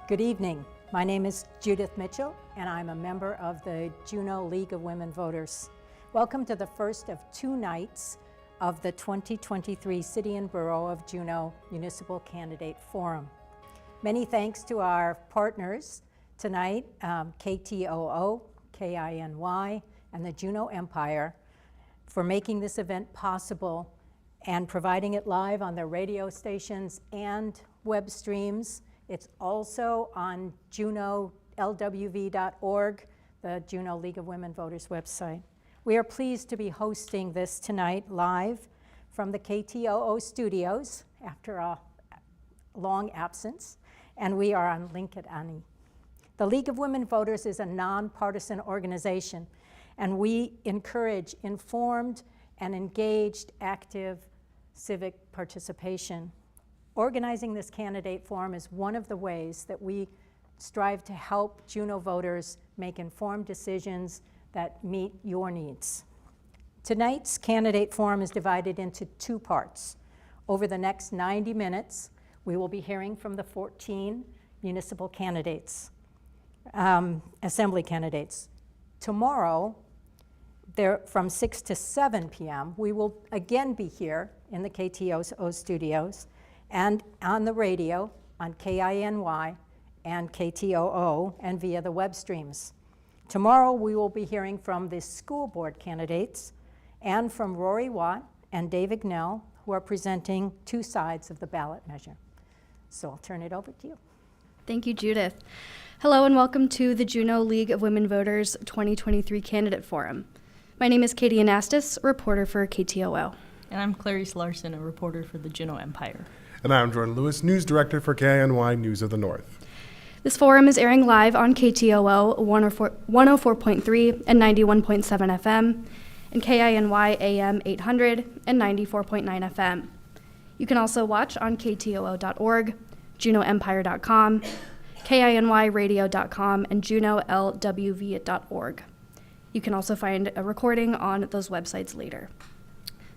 Good evening. My name is Judith Mitchell, and I'm a member of the Juneau League of Women Voters. Welcome to the first of two nights of the 2023 City and Borough of Juneau Municipal Candidate Forum. Many thanks to our partners tonight, KTOO, KINY, and the Juneau Empire for making this event possible and providing it live on their radio stations and web streams. It's also on JuneauLWV.org, the Juneau League of Women Voters website. We are pleased to be hosting this tonight live from the KTOO studios after a long absence, and we are on Linked Annie. The League of Women Voters is a nonpartisan organization, and we encourage informed and engaged active civic participation. Organizing this candidate forum is one of the ways that we strive to help Juneau voters make informed decisions that meet your needs. Tonight's candidate forum is divided into two parts. Over the next 90 minutes, we will be hearing from the 14 municipal candidates, assembly candidates. Tomorrow, from 6 to 7 p.m., we will again be here in the KTOO studios and on the radio on KINY and KTOO and via the web streams. Tomorrow we will be hearing from the school board candidates and from Rory Watt and David Gnell, who are presenting two sides of the ballot measure. So I'll turn it over to you. Thank you, Judith. Hello and welcome to the Juneau League of Women Voters 2023 Candidate Forum. My name is Katie Anastas, reporter for KTOO. And I'm Clarice Larson, a reporter for the Juneau Empire. And I'm Jordan Lewis, news director for KINY News of the North. This forum is airing live on KTOO 104.3 and 91.7 FM, and KINY AM 800 and 94.9 FM. You can also watch on KTOO.org, JuneauEmpire.com, KINYRadio.com, and JuneauLWV.org. You can also find a recording on those websites later.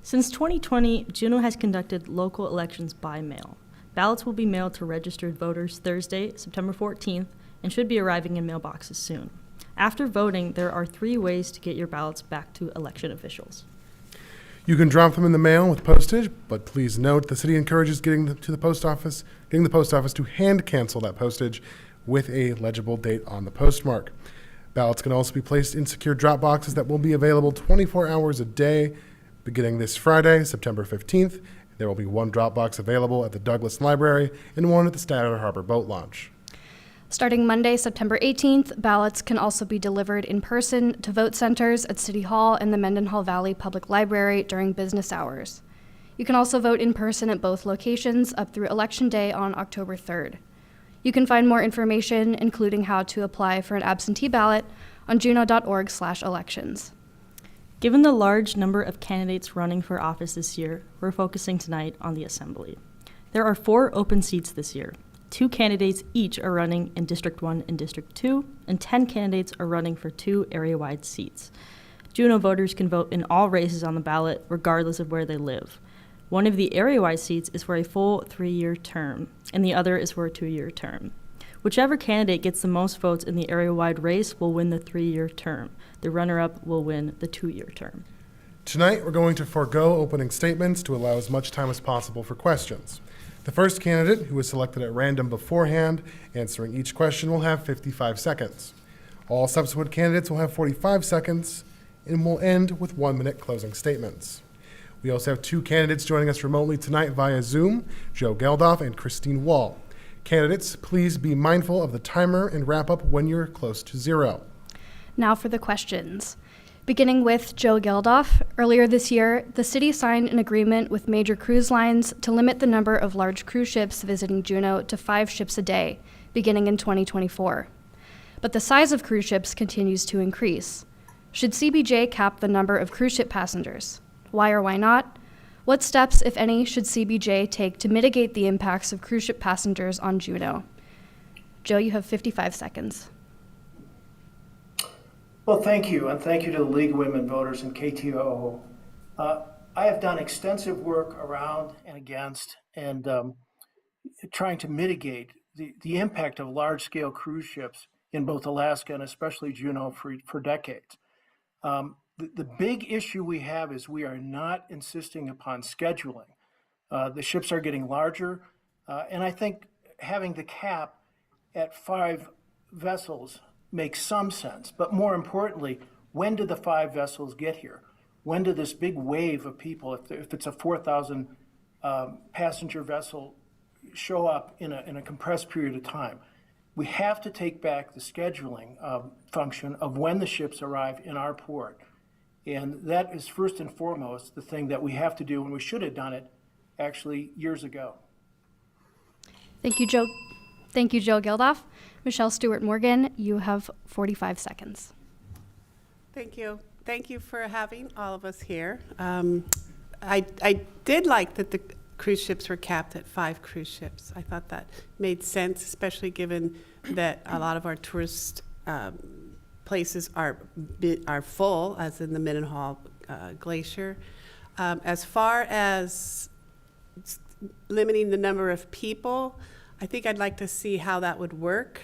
Since 2020, Juneau has conducted local elections by mail. Ballots will be mailed to registered voters Thursday, September 14th, and should be arriving in mailboxes soon. After voting, there are 3 ways to get your ballots back to election officials. You can drop them in the mail with postage, but please note the city encourages getting the post office to hand cancel that postage with a legible date on the postmark. Ballots can also be placed in secure drop boxes that will be available 24 hours a day. Beginning this Friday, September 15th, there will be 1 drop box available at the Douglas Library and 1 at the Staten Harbor Boat Launch. Starting Monday, September 18th, ballots can also be delivered in person to vote centers at City Hall and the Mendenhall Valley Public Library during business hours. You can also vote in person at both locations up through Election Day on October 3rd. You can find more information, including how to apply for an absentee ballot, on juneau.org/elections. Given the large number of candidates running for office this year, we're focusing tonight on the Assembly. There are 4 open seats this year. 2 candidates each are running in District 1 and District 2, and 10 candidates are running for 2 area-wide seats. Juneau voters can vote in all races on the ballot, regardless of where they live. One of the area-wide seats is for a full 3-year term, and the other is for a 2-year term. Whichever candidate gets the most votes in the area-wide race will win the 3-year term. The runner-up will win the 2-year term. Tonight, we're going to forego opening statements to allow as much time as possible for questions. The first candidate, who was selected at random beforehand, answering each question will have 55 seconds. All subsequent candidates will have 45 seconds and will end with 1-minute closing statements. We also have 2 candidates joining us remotely tonight via Zoom, Joe Geldof and Christine Wall. Candidates, please be mindful of the timer and wrap up when you're close to 0. Now for the questions. Beginning with Joe Geldof, earlier this year, the city signed an agreement with major cruise lines to limit the number of large cruise ships visiting Juneau to 5 ships a day, beginning in 2024. But the size of cruise ships continues to increase. Should CBJ cap the number of cruise ship passengers? Why or why not? What steps, if any, should CBJ take to mitigate the impacts of cruise ship passengers on Juneau? Joe, you have 55 seconds. Well, thank you, and thank you to the League of Women Voters and KTOO. I have done extensive work around and against and trying to mitigate the impact of large-scale cruise ships in both Alaska and especially Juneau for decades. The big issue we have is we are not insisting upon scheduling. The ships are getting larger, and I think having the cap at 5 vessels makes some sense. But more importantly, when do the 5 vessels get here? When do this big wave of people, if it's a 4,000 passenger vessel, show up in a compressed period of time? We have to take back the scheduling function of when the ships arrive in our port. And that is first and foremost the thing that we have to do, and we should have done it actually years ago. Thank you, Joe. Thank you, Joe Geldof. Michelle Stewart Morgan, you have 45 seconds. Thank you. Thank you for having all of us here. I did like that the cruise ships were capped at 5 cruise ships. I thought that made sense, especially given that a lot of our tourist places are full, as in the Mendenhall Glacier. As far as limiting the number of people, I think I'd like to see how that would work,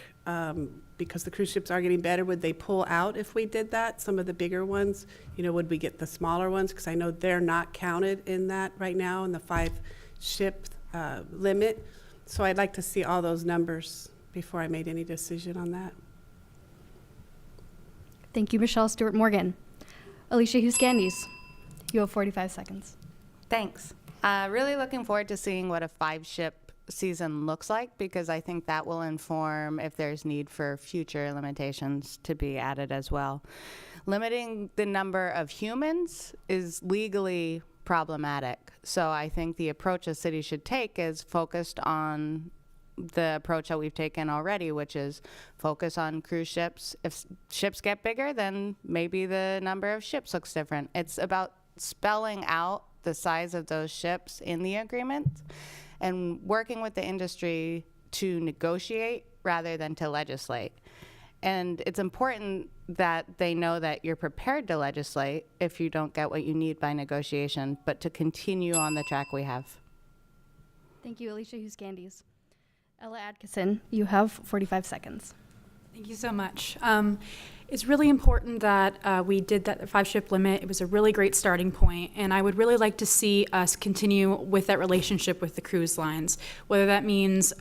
because the cruise ships are getting better. Would they pull out if we did that? Some of the bigger ones, would we get the smaller ones? Because I know they're not counted in that right now in the 5-ship limit. So I'd like to see all those numbers before I made any decision on that. Thank you, Michelle Stewart Morgan. Alicia Hughes-Gandes, you have 45 seconds. Thanks. Really looking forward to seeing what a 5-ship season looks like, because I think that will inform if there's need for future limitations to be added as well. Limiting the number of humans is legally problematic. So I think the approach a city should take is focused on the approach that we've taken already, which is focus on cruise ships. If ships get bigger, then maybe the number of ships looks different. It's about spelling out the size of those ships in the agreement and working with the industry to negotiate rather than to legislate. And it's important that they know that you're prepared to legislate if you don't get what you need by negotiation, but to continue on the track we have. Thank you, Alicia Hughes-Gandes. Ella Adkisson, you have 45 seconds. Thank you so much. It's really important that we did that 5-ship limit. It was a really great starting point, and I would really like to see us continue with that relationship with the cruise lines, whether that means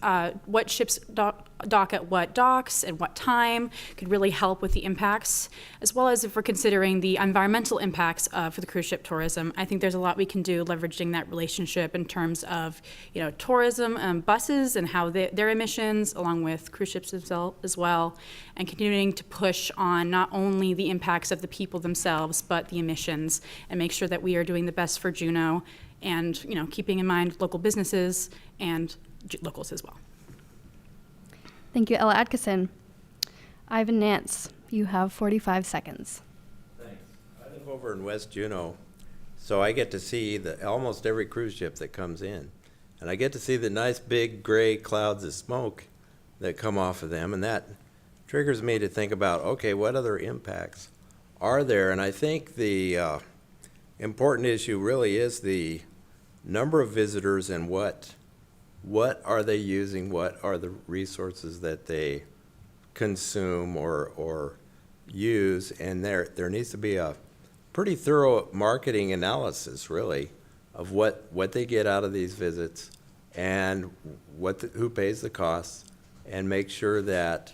what ships dock at what docks and what time could really help with the impacts, as well as if we're considering the environmental impacts for the cruise ship tourism. I think there's a lot we can do leveraging that relationship in terms of tourism, buses and how their emissions, along with cruise ships as well, and continuing to push on not only the impacts of the people themselves, but the emissions, and make sure that we are doing the best for Juneau and keeping in mind local businesses and locals as well. Thank you, Ella Adkisson. Ivan Nance, you have 45 seconds. Thanks. I live over in West Juneau, so I get to see almost every cruise ship that comes in. And I get to see the nice big gray clouds of smoke that come off of them, and that triggers me to think about, okay, what other impacts are there? And I think the important issue really is the number of visitors and what are they using, what are the resources that they consume or use, and there needs to be a pretty thorough marketing analysis, really, of what they get out of these visits and who pays the costs, and make sure that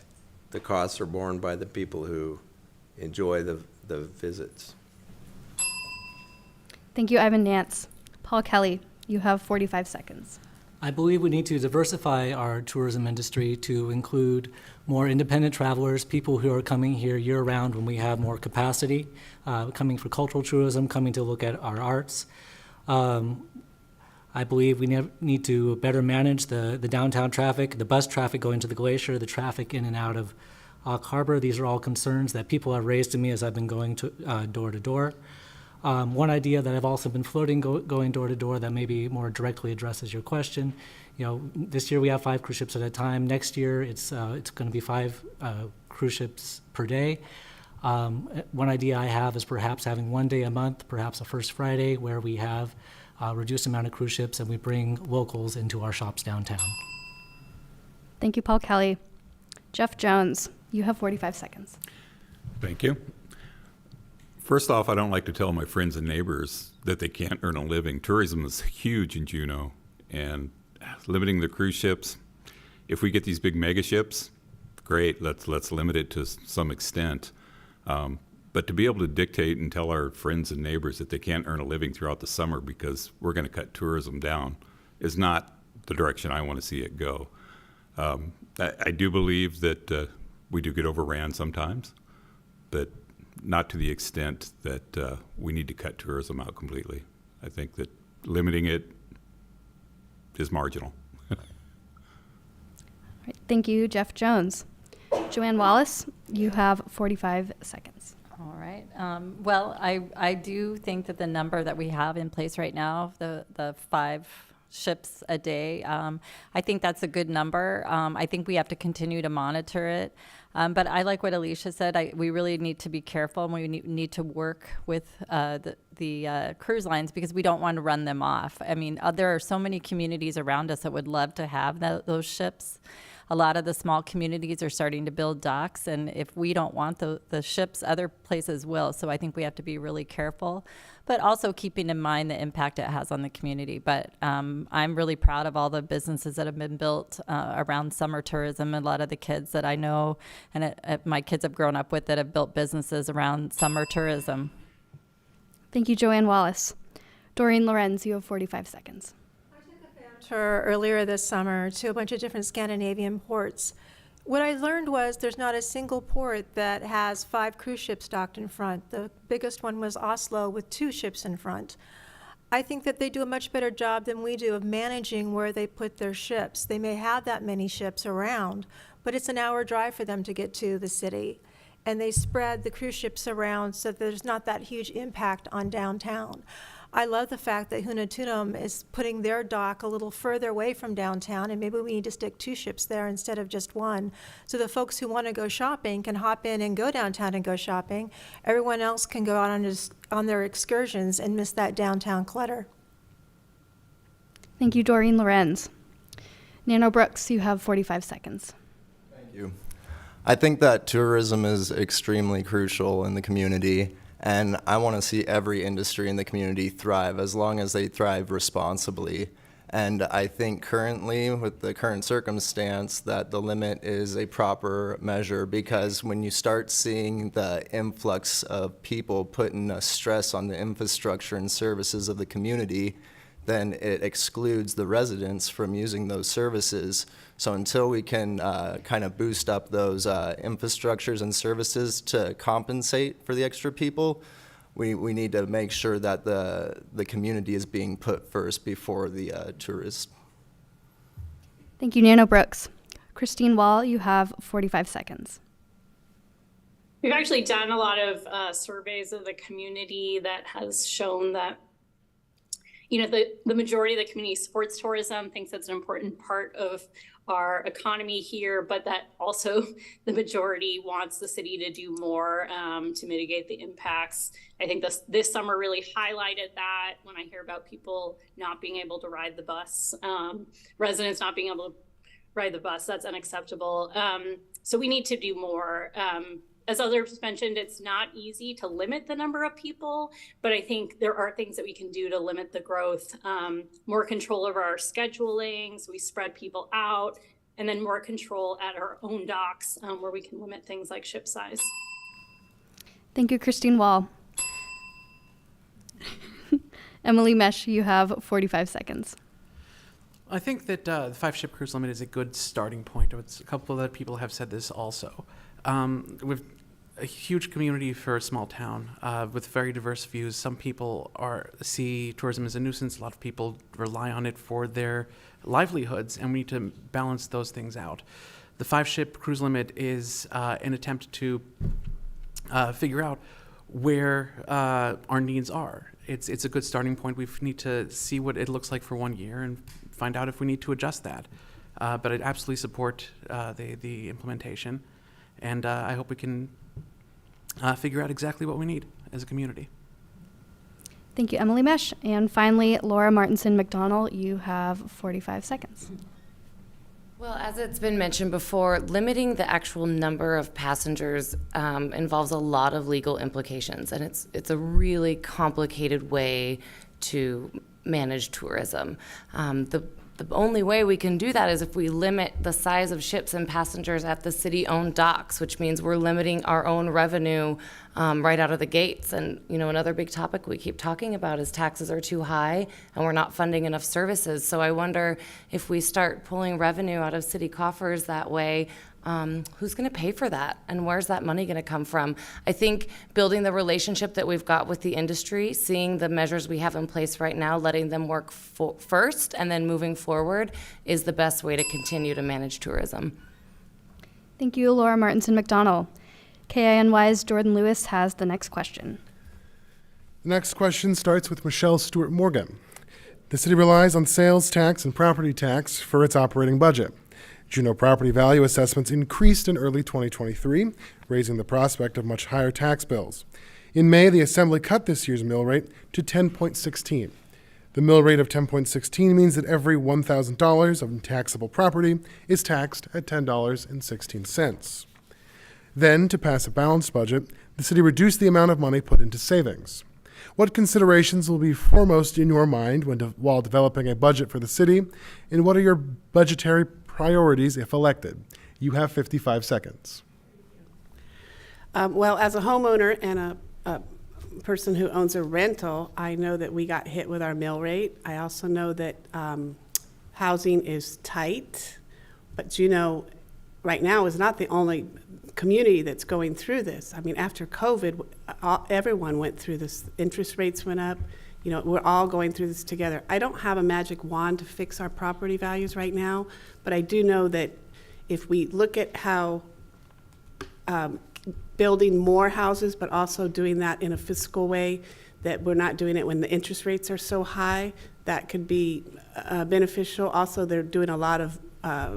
the costs are borne by the people who enjoy the visits. Thank you, Ivan Nance. Paul Kelly, you have 45 seconds. I believe we need to diversify our tourism industry to include more independent travelers, people who are coming here year-round when we have more capacity, coming for cultural tourism, coming to look at our arts. I believe we need to better manage the downtown traffic, the bus traffic going to the glacier, the traffic in and out of Ock Harbor. These are all concerns that people have raised to me as I've been going to door to door. One idea that I've also been floating going door to door that maybe more directly addresses your question. This year we have 5 cruise ships at a time. Next year it's going to be 5 cruise ships per day. One idea I have is perhaps having one day a month, perhaps a first Friday, where we have a reduced amount of cruise ships and we bring locals into our shops downtown. Thank you, Paul Kelly. Jeff Jones, you have 45 seconds. Thank you. First off, I don't like to tell my friends and neighbors that they can't earn a living. Tourism is huge in Juneau, and limiting the cruise ships, if we get these big mega ships, great, let's limit it to some extent. But to be able to dictate and tell our friends and neighbors that they can't earn a living throughout the summer because we're going to cut tourism down is not the direction I want to see it go. I do believe that we do get overran sometimes, but not to the extent that we need to cut tourism out completely. I think that limiting it is marginal. All right, thank you, Jeff Jones. Joanne Wallace, you have 45 seconds. All right. Well, I do think that the number that we have in place right now, the 5 ships a day, I think that's a good number. I think we have to continue to monitor it. But I like what Alicia said. We really need to be careful, and we need to work with the cruise lines because we don't want to run them off. I mean, there are so many communities around us that would love to have those ships. A lot of the small communities are starting to build docks, and if we don't want the ships, other places will. So I think we have to be really careful, but also keeping in mind the impact it has on the community. But I'm really proud of all the businesses that have been built around summer tourism. A lot of the kids that I know and my kids have grown up with that have built businesses around summer tourism. Thank you, Joanne Wallace. Doreen Lorenz, you have 45 seconds. Tour earlier this summer to a bunch of different Scandinavian ports. What I learned was there's not a single port that has 5 cruise ships docked in front. The biggest one was Oslo with 2 ships in front. I think that they do a much better job than we do of managing where they put their ships. They may have that many ships around, but it's an hour drive for them to get to the city. And they spread the cruise ships around so there's not that huge impact on downtown. I love the fact that Juneau is putting their dock a little further away from downtown, and maybe we need to stick 2 ships there instead of just 1. So the folks who want to go shopping can hop in and go downtown and go shopping. Everyone else can go out on their excursions and miss that downtown clutter. Thank you, Doreen Lorenz. Nano Brooks, you have 45 seconds. Thank you. I think that tourism is extremely crucial in the community. And I want to see every industry in the community thrive as long as they thrive responsibly. And I think currently, with the current circumstance, that the limit is a proper measure because when you start seeing the influx of people putting a stress on the infrastructure and services of the community, then it excludes the residents from using those services. So until we can kind of boost up those infrastructures and services to compensate for the extra people, we need to make sure that the community is being put first before the tourists. Thank you, Nano Brooks. Christine Wall, you have 45 seconds. We've actually done a lot of surveys of the community that has shown that the majority of the community supports tourism, thinks it's an important part of our economy here, but that also the majority wants the city to do more to mitigate the impacts. I think this summer really highlighted that when I hear about people not being able to ride the bus, residents not being able to ride the bus, that's unacceptable. So we need to do more. As others mentioned, it's not easy to limit the number of people, but I think there are things that we can do to limit the growth. More control over our scheduling, so we spread people out, and then more control at our own docks where we can limit things like ship size. Thank you, Christine Wall. Emily Mesh, you have 45 seconds. I think that the 5-ship cruise limit is a good starting point. A couple of other people have said this also. With a huge community for a small town with very diverse views. Some people see tourism as a nuisance. A lot of people rely on it for their livelihoods, and we need to balance those things out. The 5-ship cruise limit is an attempt to figure out where our needs are. It's a good starting point. We need to see what it looks like for 1 year and find out if we need to adjust that. But I absolutely support the implementation. And I hope we can figure out exactly what we need as a community. Thank you, Emily Mesh. And finally, Laura Martinson McDonald, you have 45 seconds. Well, as it's been mentioned before, limiting the actual number of passengers involves a lot of legal implications, and it's a really complicated way to manage tourism. The only way we can do that is if we limit the size of ships and passengers at the city-owned docks, which means we're limiting our own revenue right out of the gates. And, you know, another big topic we keep talking about is taxes are too high and we're not funding enough services. So I wonder if we start pulling revenue out of city coffers that way, who's going to pay for that, and where's that money going to come from? I think building the relationship that we've got with the industry, seeing the measures we have in place right now, letting them work first, and then moving forward is the best way to continue to manage tourism. Thank you, Laura Martinson-McDonnell. KINY's Jordan Lewis has the next question. The next question starts with Michelle Stewart Morgan. The city relies on sales tax and property tax for its operating budget. Juneau property value assessments increased in early 2023, raising the prospect of much higher tax bills. In May, the Assembly cut this year's mill rate to 10.16. The mill rate of 10.16 means that every $1,000 of taxable property is taxed at $10.16. Then, to pass a balanced budget, the city reduced the amount of money put into savings. What considerations will be foremost in your mind while developing a budget for the city, and what are your budgetary priorities if elected? You have 55 seconds. Well, as a homeowner and a person who owns a rental, I know that we got hit with our mill rate. I also know that housing is tight, but Juneau right now is not the only community that's going through this. I mean, after COVID, everyone went through this. Interest rates went up. You know, we're all going through this together. I don't have a magic wand to fix our property values right now, but I do know that if we look at how building more houses, but also doing that in a fiscal way, that we're not doing it when the interest rates are so high, that could be beneficial. Also, they're doing a lot of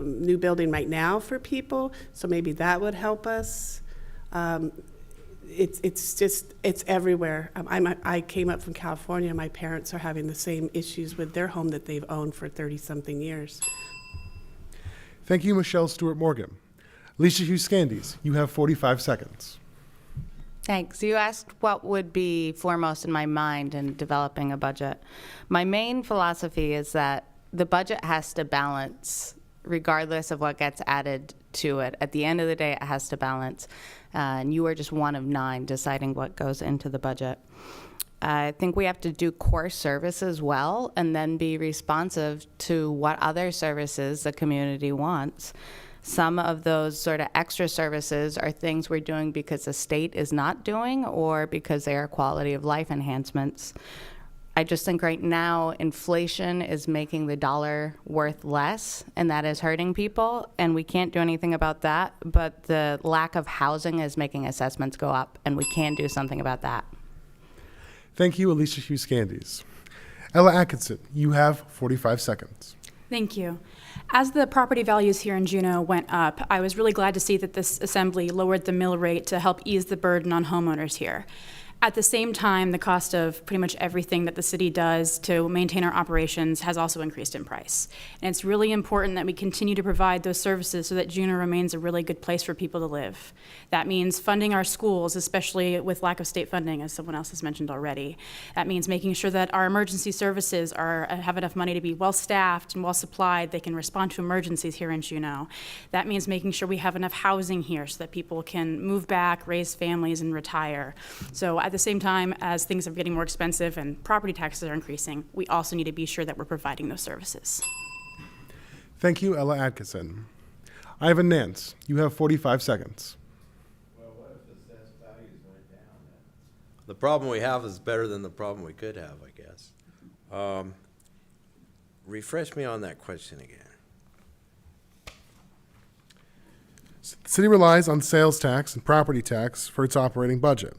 new building right now for people, so maybe that would help us. It's everywhere. I came up from California. My parents are having the same issues with their home that they've owned for 30-something years. Thank you, Michelle Stewart Morgan. Alicia Hughes-Scandies, you have 45 seconds. Thanks. You asked what would be foremost in my mind in developing a budget. My main philosophy is that the budget has to balance regardless of what gets added to it. At the end of the day, it has to balance. And you are just one of 9 deciding what goes into the budget. I think we have to do core services well and then be responsive to what other services the community wants. Some of those sort of extra services are things we're doing because the state is not doing or because they are quality of life enhancements. I just think right now inflation is making the dollar worth less, and that is hurting people, and we can't do anything about that, but the lack of housing is making assessments go up, and we can do something about that. Thank you, Alicia Hughes-Scandies. Ella Atkinson, you have 45 seconds. Thank you. As the property values here in Juneau went up, I was really glad to see that this assembly lowered the mill rate to help ease the burden on homeowners here. At the same time, the cost of pretty much everything that the city does to maintain our operations has also increased in price. And it's really important that we continue to provide those services so that Juneau remains a really good place for people to live. That means funding our schools, especially with lack of state funding, as someone else has mentioned already. That means making sure that our emergency services have enough money to be well-staffed and well-supplied. They can respond to emergencies here in Juneau. That means making sure we have enough housing here so that people can move back, raise families, and retire. So at the same time as things are getting more expensive and property taxes are increasing, we also need to be sure that we're providing those services. Thank you, Ella Atkinson. Ivan Nance, you have 45 seconds. Well, what if assessed values went down? The problem we have is better than the problem we could have, I guess. Refresh me on that question again. The city relies on sales tax and property tax for its operating budget.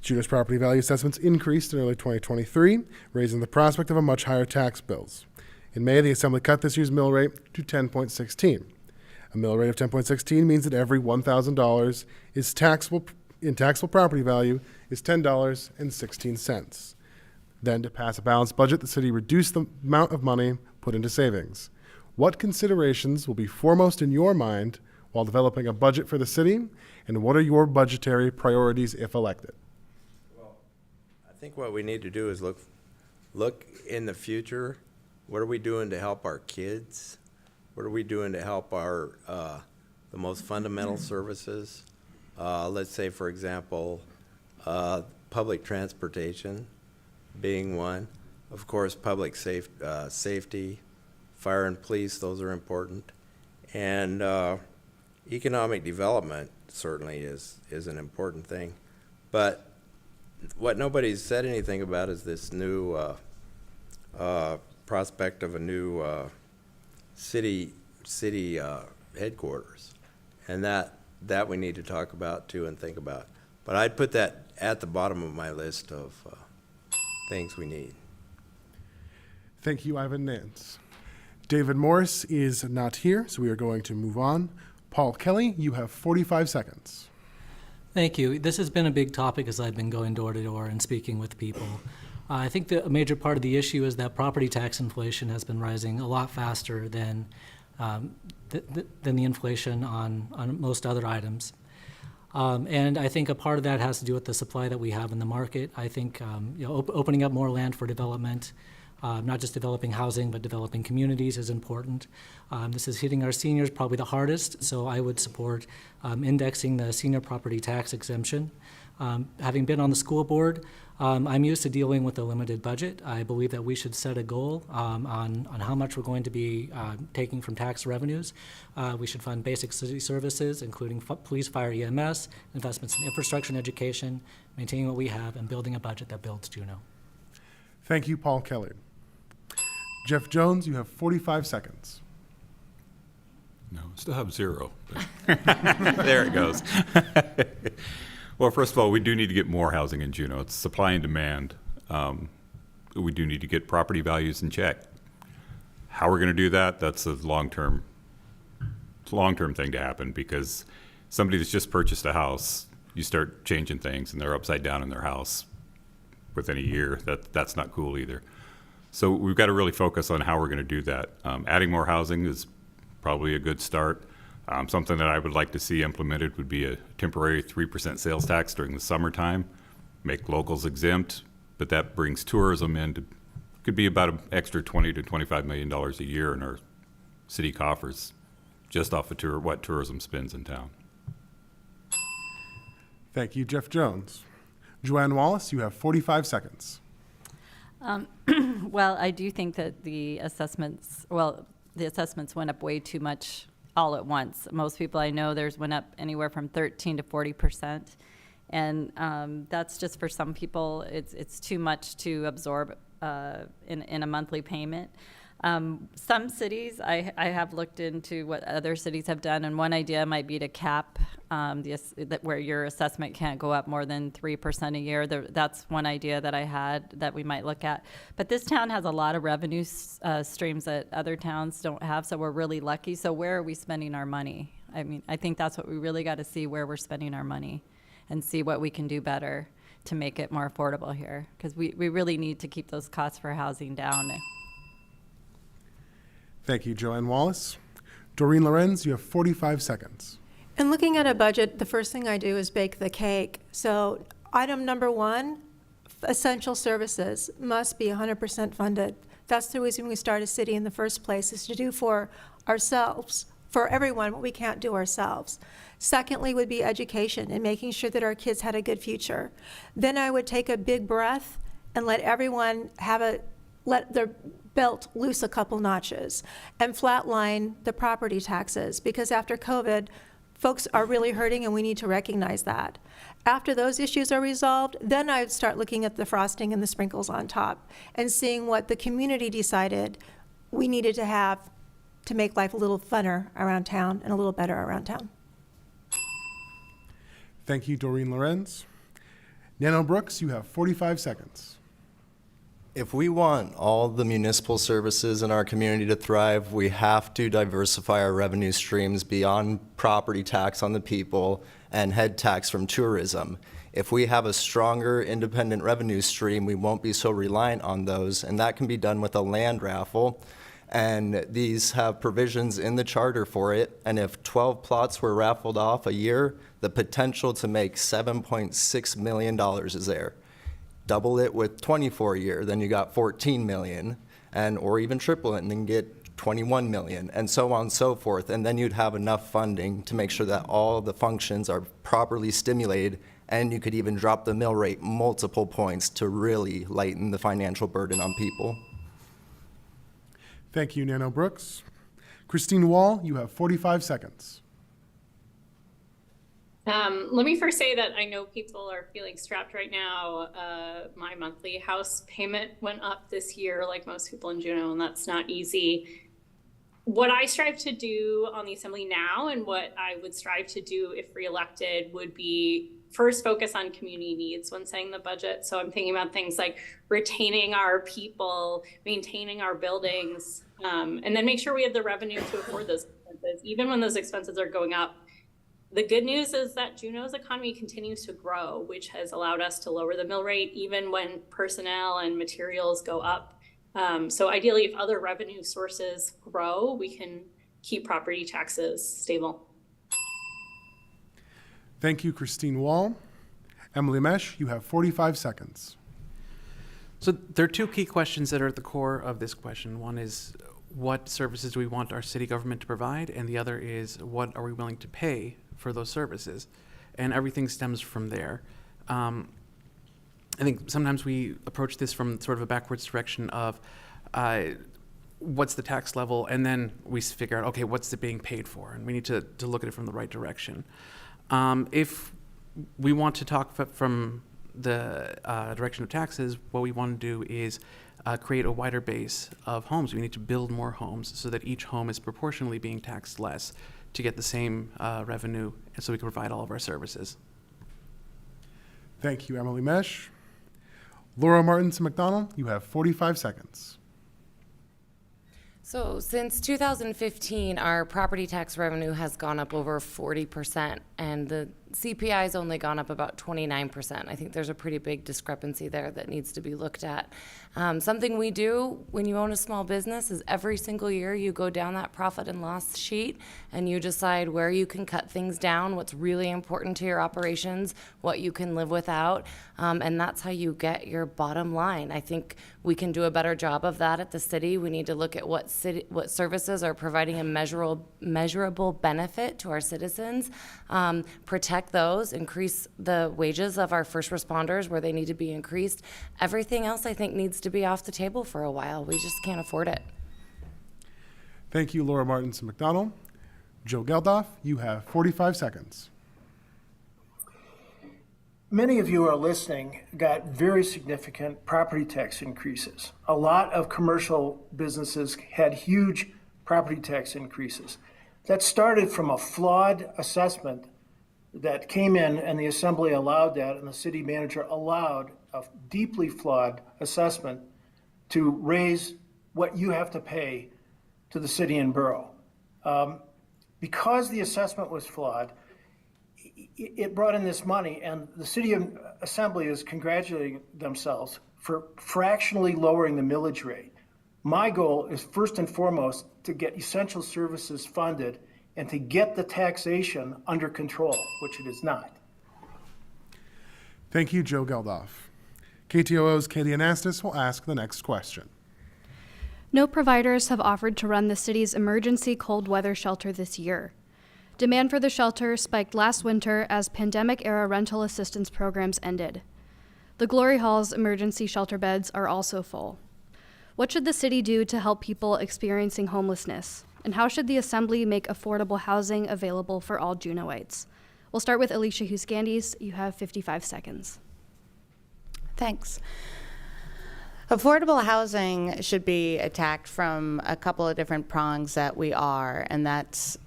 Juneau's property value assessments increased in early 2023, raising the prospect of a much higher tax bills. In May, the Assembly cut this year's mill rate to 10.16. A mill rate of 10.16 means that every $1,000 is taxable property value is $10.16. Then, to pass a balanced budget, the city reduced the amount of money put into savings. What considerations will be foremost in your mind while developing a budget for the city, and what are your budgetary priorities if elected? I think what we need to do is look in the future. What are we doing to help our kids? What are we doing to help our the most fundamental services? Let's say, for example, public transportation being one. Of course, public safety, fire and police, those are important. And economic development certainly is an important thing. But what nobody's said anything about is this new prospect of a new city headquarters. And that we need to talk about too and think about. But I'd put that at the bottom of my list of things we need. Thank you, Ivan Nance. David Morris is not here, so we are going to move on. Paul Kelly, you have 45 seconds. Thank you. This has been a big topic as I've been going door to door and speaking with people. I think that a major part of the issue is that property tax inflation has been rising a lot faster than the inflation on most other items. And I think a part of that has to do with the supply that we have in the market. I think opening up more land for development, not just developing housing, but developing communities is important. This is hitting our seniors probably the hardest, so I would support indexing the senior property tax exemption. Having been on the school board, I'm used to dealing with a limited budget. I believe that we should set a goal on how much we're going to be taking from tax revenues. We should fund basic city services, including police, fire, EMS, investments in infrastructure and education, maintaining what we have, and building a budget that builds Juneau. Thank you, Paul Kelly. Jeff Jones, you have 45 seconds. No, still have 0. There it goes. Well, first of all, we do need to get more housing in Juneau. It's supply and demand. We do need to get property values in check. How we're going to do that, that's a long-term thing to happen, because somebody that's just purchased a house, you start changing things and they're upside down in their house within a year. That's not cool either. So we've got to really focus on how we're going to do that. Adding more housing is probably a good start. Something that I would like to see implemented would be a temporary 3% sales tax during the summertime, make locals exempt, but that brings tourism in. Could be about an extra $20 to $25 million a year in our city coffers, just off of what tourism spends in town. Thank you, Jeff Jones. Joanne Wallace, you have 45 seconds. Well, I do think that the assessments went up way too much all at once. Most people I know, theirs went up anywhere from 13 to 40%. And that's just, for some people, it's too much to absorb in a monthly payment. Some cities, I have looked into what other cities have done, and one idea might be to cap where your assessment can't go up more than 3% a year. That's one idea that I had that we might look at. But this town has a lot of revenue streams that other towns don't have, so we're really lucky. So where are we spending our money? I mean, I think that's what we really got to see, where we're spending our money, and see what we can do better to make it more affordable here, because we really need to keep those costs for housing down. Thank you, Joanne Wallace. Doreen Lorenz, you have 45 seconds. In looking at a budget, the first thing I do is bake the cake. So item number 1, essential services must be 100% funded. That's the reason we start a city in the first place, is to do for ourselves, for everyone, what we can't do ourselves. Secondly would be education and making sure that our kids had a good future. Then I would take a big breath and let everyone let their belt loose a couple notches and flatline the property taxes, because after COVID, folks are really hurting and we need to recognize that. After those issues are resolved, then I would start looking at the frosting and the sprinkles on top and seeing what the community decided we needed to have to make life a little funner around town and a little better around town. Thank you, Doreen Lorenz. Nano Brooks, you have 45 seconds. If we want all the municipal services in our community to thrive, we have to diversify our revenue streams beyond property tax on the people and head tax from tourism. If we have a stronger independent revenue stream, we won't be so reliant on those, and that can be done with a land raffle. And these have provisions in the charter for it. And if 12 plots were raffled off a year, the potential to make $7.6 million is there. Double it with 24 a year, then you got 14 million, or even triple it and then get 21 million, and so on and so forth. And then you'd have enough funding to make sure that all the functions are properly stimulated, and you could even drop the mill rate multiple points to really lighten the financial burden on people. Thank you, Nano Brooks. Christine Wall, you have 45 seconds. Let me first say that I know people are feeling strapped right now. My monthly house payment went up this year, like most people in Juneau, and that's not easy. What I strive to do on the Assembly now, and what I would strive to do if reelected, would be first focus on community needs when setting the budget. So I'm thinking about things like retaining our people, maintaining our buildings, and then make sure we have the revenue to afford those expenses, even when those expenses are going up. The good news is that Juneau's economy continues to grow, which has allowed us to lower the mill rate even when personnel and materials go up. So ideally, if other revenue sources grow, we can keep property taxes stable. Thank you, Christine Wall. Emily Mesh, you have 45 seconds. So there are two key questions that are at the core of this question. One is, what services do we want our city government to provide? And the other is, what are we willing to pay for those services? And everything stems from there. I think sometimes we approach this from sort of a backwards direction of what's the tax level, and then we figure out, okay, what's it being paid for? And we need to look at it from the right direction. If we want to talk from the direction of taxes, what we want to do is create a wider base of homes. We need to build more homes so that each home is proportionally being taxed less to get the same revenue, and so we can provide all of our services. Thank you, Emily Mesh. Laura Martinson McDonald, you have 45 seconds. So since 2015, our property tax revenue has gone up over 40%, and the CPI has only gone up about 29%. I think there's a pretty big discrepancy there that needs to be looked at. Something we do when you own a small business is every single year you go down that profit and loss sheet and you decide where you can cut things down, what's really important to your operations, what you can live without, and that's how you get your bottom line. I think we can do a better job of that at the city. We need to look at what services are providing a measurable benefit to our citizens, protect those, increase the wages of our first responders where they need to be increased. Everything else, I think, needs to be off the table for a while. We just can't afford it. Thank you, Laura Martinson McDonald. Joe Geldof, you have 45 seconds. Many of you are listening got very significant property tax increases. A lot of commercial businesses had huge property tax increases. That started from a flawed assessment that came in, and the Assembly allowed that, and the city manager allowed a deeply flawed assessment to raise what you have to pay to the city and borough. Because the assessment was flawed, it brought in this money, and the City Assembly is congratulating themselves for fractionally lowering the millage rate. My goal is first and foremost to get essential services funded and to get the taxation under control, which it is not. Thank you, Joe Geldof. KTOO's Katie Anastas will ask the next question. No providers have offered to run the city's emergency cold weather shelter this year. Demand for the shelter spiked last winter as pandemic-era rental assistance programs ended. The Glory Hall's emergency shelter beds are also full. What should the city do to help people experiencing homelessness? And how should the Assembly make affordable housing available for all Juneauites? We'll start with Alicia Husgandis. You have 55 seconds. Thanks. Affordable housing should be attacked from a couple of different prongs that we are, and that's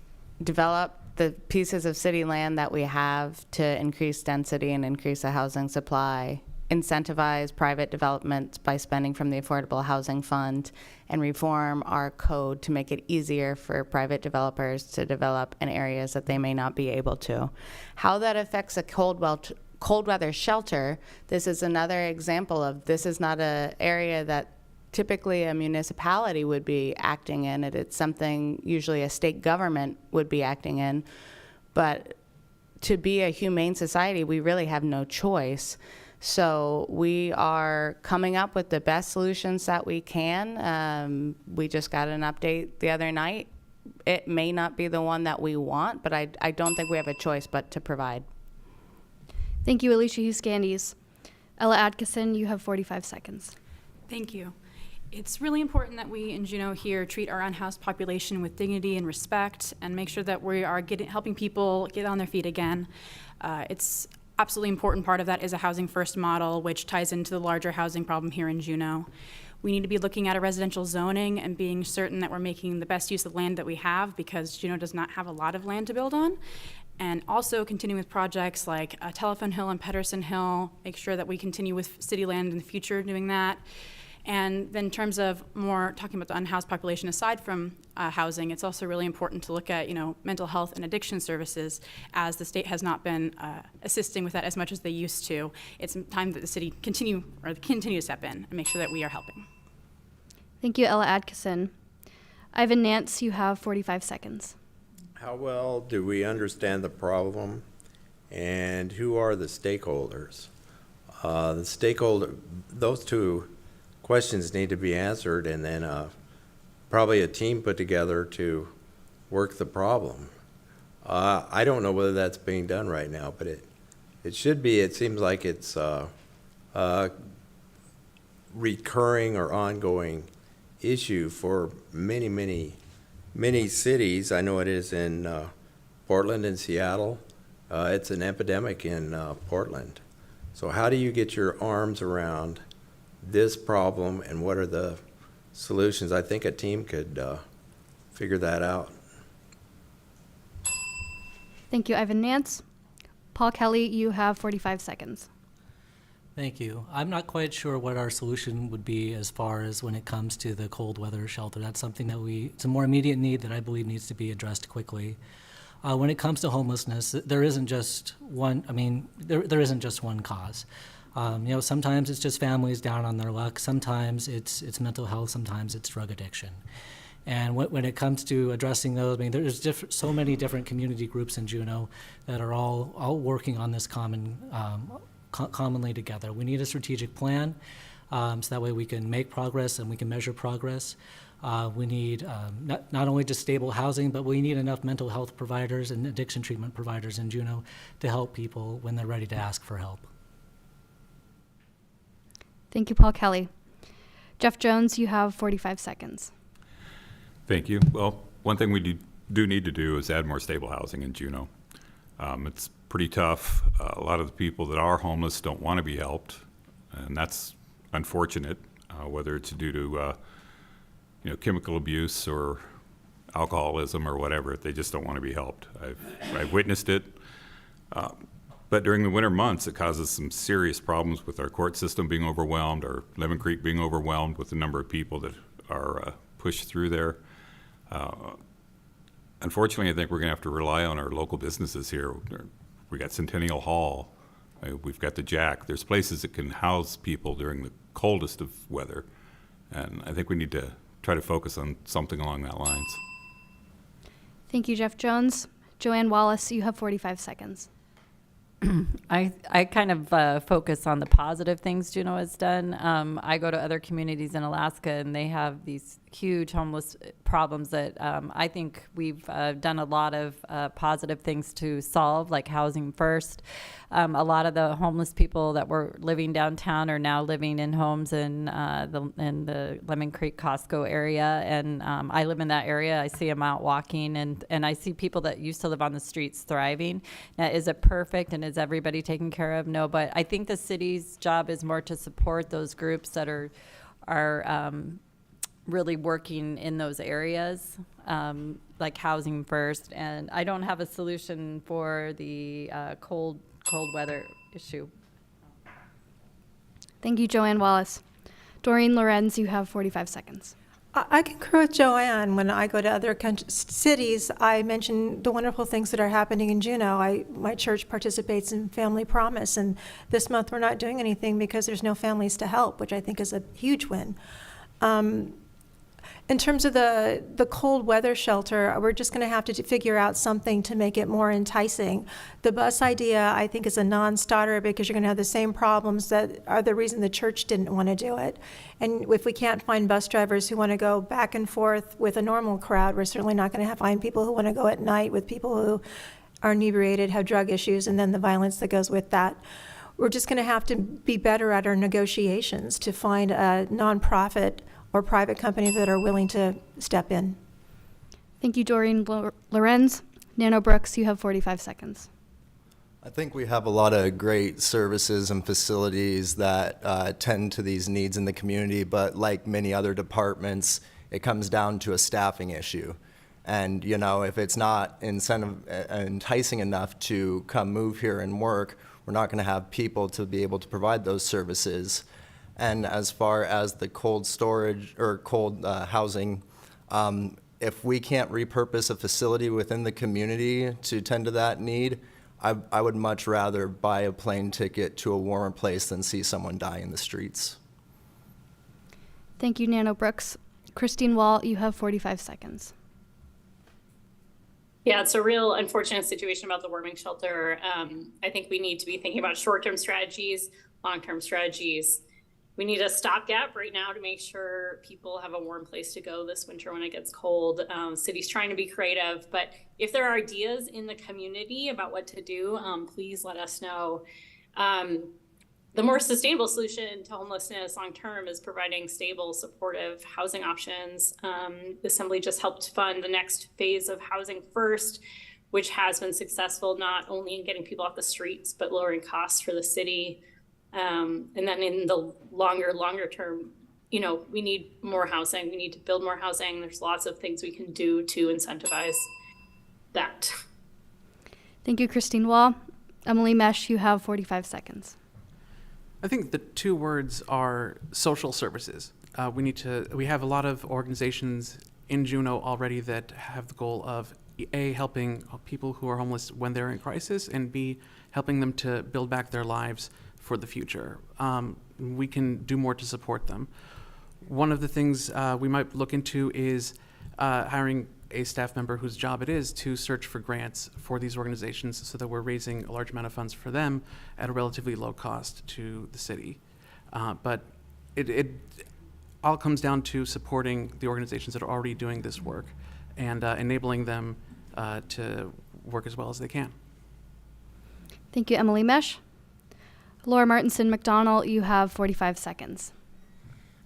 develop the pieces of city land that we have to increase density and increase the housing supply, incentivize private development by spending from the Affordable Housing Fund, and reform our code to make it easier for private developers to develop in areas that they may not be able to. How that affects a cold weather shelter, this is another example of this is not an area that typically a municipality would be acting in it. It's something usually a state government would be acting in. But to be a humane society, we really have no choice. So we are coming up with the best solutions that we can. We just got an update the other night. It may not be the one that we want, but I don't think we have a choice but to provide. Thank you, Alicia Hughes-Gandes. Ella Atkinson, you have 45 seconds. Thank you. It's really important that we in Juneau here treat our unhoused population with dignity and respect and make sure that we are helping people get on their feet again. It's absolutely important part of that is a housing first model, which ties into the larger housing problem here in Juneau. We need to be looking at a residential zoning and being certain that we're making the best use of the land that we have, because Juneau does not have a lot of land to build on. And also continue with projects like Telephone Hill and Pedersen Hill, make sure that we continue with city land in the future doing that. And then in terms of more talking about the unhoused population aside from housing, it's also really important to look at, mental health and addiction services, as the state has not been assisting with that as much as they used to. It's time that the city continue to step in and make sure that we are helping. Thank you, Ella Atkinson. Ivan Nance, you have 45 seconds. How well do we understand the problem, and who are the stakeholders? Those two questions need to be answered, and then probably a team put together to work the problem. I don't know whether that's being done right now, but it should be. It seems like it's a recurring or ongoing issue for many cities. I know it is in Portland and Seattle. It's an epidemic in Portland. So how do you get your arms around this problem, and what are the solutions? I think a team could figure that out. Thank you, Ivan Nance. Paul Kelly, you have 45 seconds. Thank you. I'm not quite sure what our solution would be as far as when it comes to the cold weather shelter. That's something that it's a more immediate need that I believe needs to be addressed quickly. When it comes to homelessness, there isn't just one, there isn't just one cause. Sometimes it's just families down on their luck. Sometimes it's mental health. Sometimes it's drug addiction. And when it comes to addressing those, there's so many different community groups in Juneau that are all working on this commonly together. We need a strategic plan, so that way we can make progress and we can measure progress. We need not only just stable housing, but we need enough mental health providers and addiction treatment providers in Juneau to help people when they're ready to ask for help. Thank you, Paul Kelly. Jeff Jones, you have 45 seconds. Thank you. Well, one thing we do need to do is add more stable housing in Juneau. It's pretty tough. A lot of the people that are homeless don't want to be helped, and that's unfortunate, whether it's due to chemical abuse or alcoholism or whatever. They just don't want to be helped. I've witnessed it. But during the winter months, it causes some serious problems with our court system being overwhelmed, or Lemon Creek being overwhelmed with the number of people that are pushed through there. Unfortunately, I think we're going to have to rely on our local businesses here. We got Centennial Hall. We've got the Jack. There's places that can house people during the coldest of weather. And I think we need to try to focus on something along that lines. Thank you, Jeff Jones. Joanne Wallace, you have 45 seconds. I kind of focus on the positive things Juneau has done. I go to other communities in Alaska, and they have these huge homeless problems that I think we've done a lot of positive things to solve, like housing first. A lot of the homeless people that were living downtown are now living in homes in the Lemon Creek Costco area, and I live in that area. I see them out walking, and I see people that used to live on the streets thriving. Now, is it perfect, and is everybody taken care of? No, but I think the city's job is more to support those groups that are really working in those areas, like housing first. And I don't have a solution for the cold weather issue. Thank you, Joanne Wallace. Doreen Lorenz, you have 45 seconds. I concur with Joanne. When I go to other cities, I mention the wonderful things that are happening in Juneau. My church participates in Family Promise, and this month we're not doing anything because there's no families to help, which I think is a huge win. In terms of the cold weather shelter, we're just going to have to figure out something to make it more enticing. The bus idea, I think, is a non-starter because you're going to have the same problems that are the reason the church didn't want to do it. And if we can't find bus drivers who want to go back and forth with a normal crowd, we're certainly not going to find people who want to go at night with people who are inebriated, have drug issues, and then the violence that goes with that. We're just going to have to be better at our negotiations to find a nonprofit or private companies that are willing to step in. Thank you, Doreen Lorenz. Nano Brooks, you have 45 seconds. I think we have a lot of great services and facilities that tend to these needs in the community, but like many other departments, it comes down to a staffing issue. And if it's not enticing enough to come move here and work, we're not going to have people to be able to provide those services. And as far as the cold storage or cold housing, if we can't repurpose a facility within the community to tend to that need, I would much rather buy a plane ticket to a warmer place than see someone die in the streets. Thank you, Nano Brooks. Christine Wall, you have 45 seconds. Yeah, it's a real unfortunate situation about the warming shelter. I think we need to be thinking about short-term strategies, long-term strategies. We need a stopgap right now to make sure people have a warm place to go this winter when it gets cold. City's trying to be creative, but if there are ideas in the community about what to do, please let us know. The more sustainable solution to homelessness long-term is providing stable, supportive housing options. The Assembly just helped fund the next phase of Housing First, which has been successful not only in getting people off the streets, but lowering costs for the city. And then in the longer term, we need more housing. We need to build more housing. There's lots of things we can do to incentivize that. Thank you, Christine Wall. Emily Mesh, you have 45 seconds. I think the two words are social services. We have a lot of organizations in Juneau already that have the goal of A, helping people who are homeless when they're in crisis, and B, helping them to build back their lives for the future. We can do more to support them. One of the things we might look into is hiring a staff member whose job it is to search for grants for these organizations so that we're raising a large amount of funds for them at a relatively low cost to the city. But it all comes down to supporting the organizations that are already doing this work and enabling them to work as well as they can. Thank you, Emily Mesh. Laura Martinson McDonald, you have 45 seconds.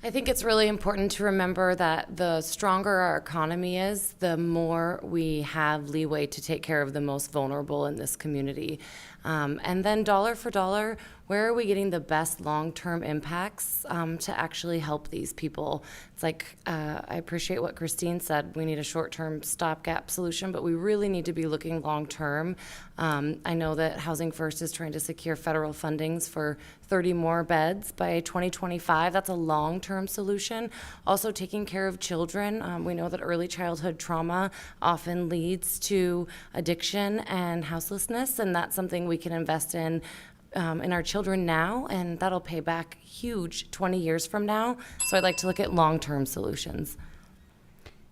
I think it's really important to remember that the stronger our economy is, the more we have leeway to take care of the most vulnerable in this community. And then dollar for dollar, where are we getting the best long-term impacts to actually help these people? It's like, I appreciate what Christine said. We need a short-term stopgap solution, but we really need to be looking long-term. I know that Housing First is trying to secure federal fundings for 30 more beds by 2025. That's a long-term solution. Also taking care of children. We know that early childhood trauma often leads to addiction and houselessness, and that's something we can invest in our children now, and that'll pay back huge 20 years from now. So I'd like to look at long-term solutions.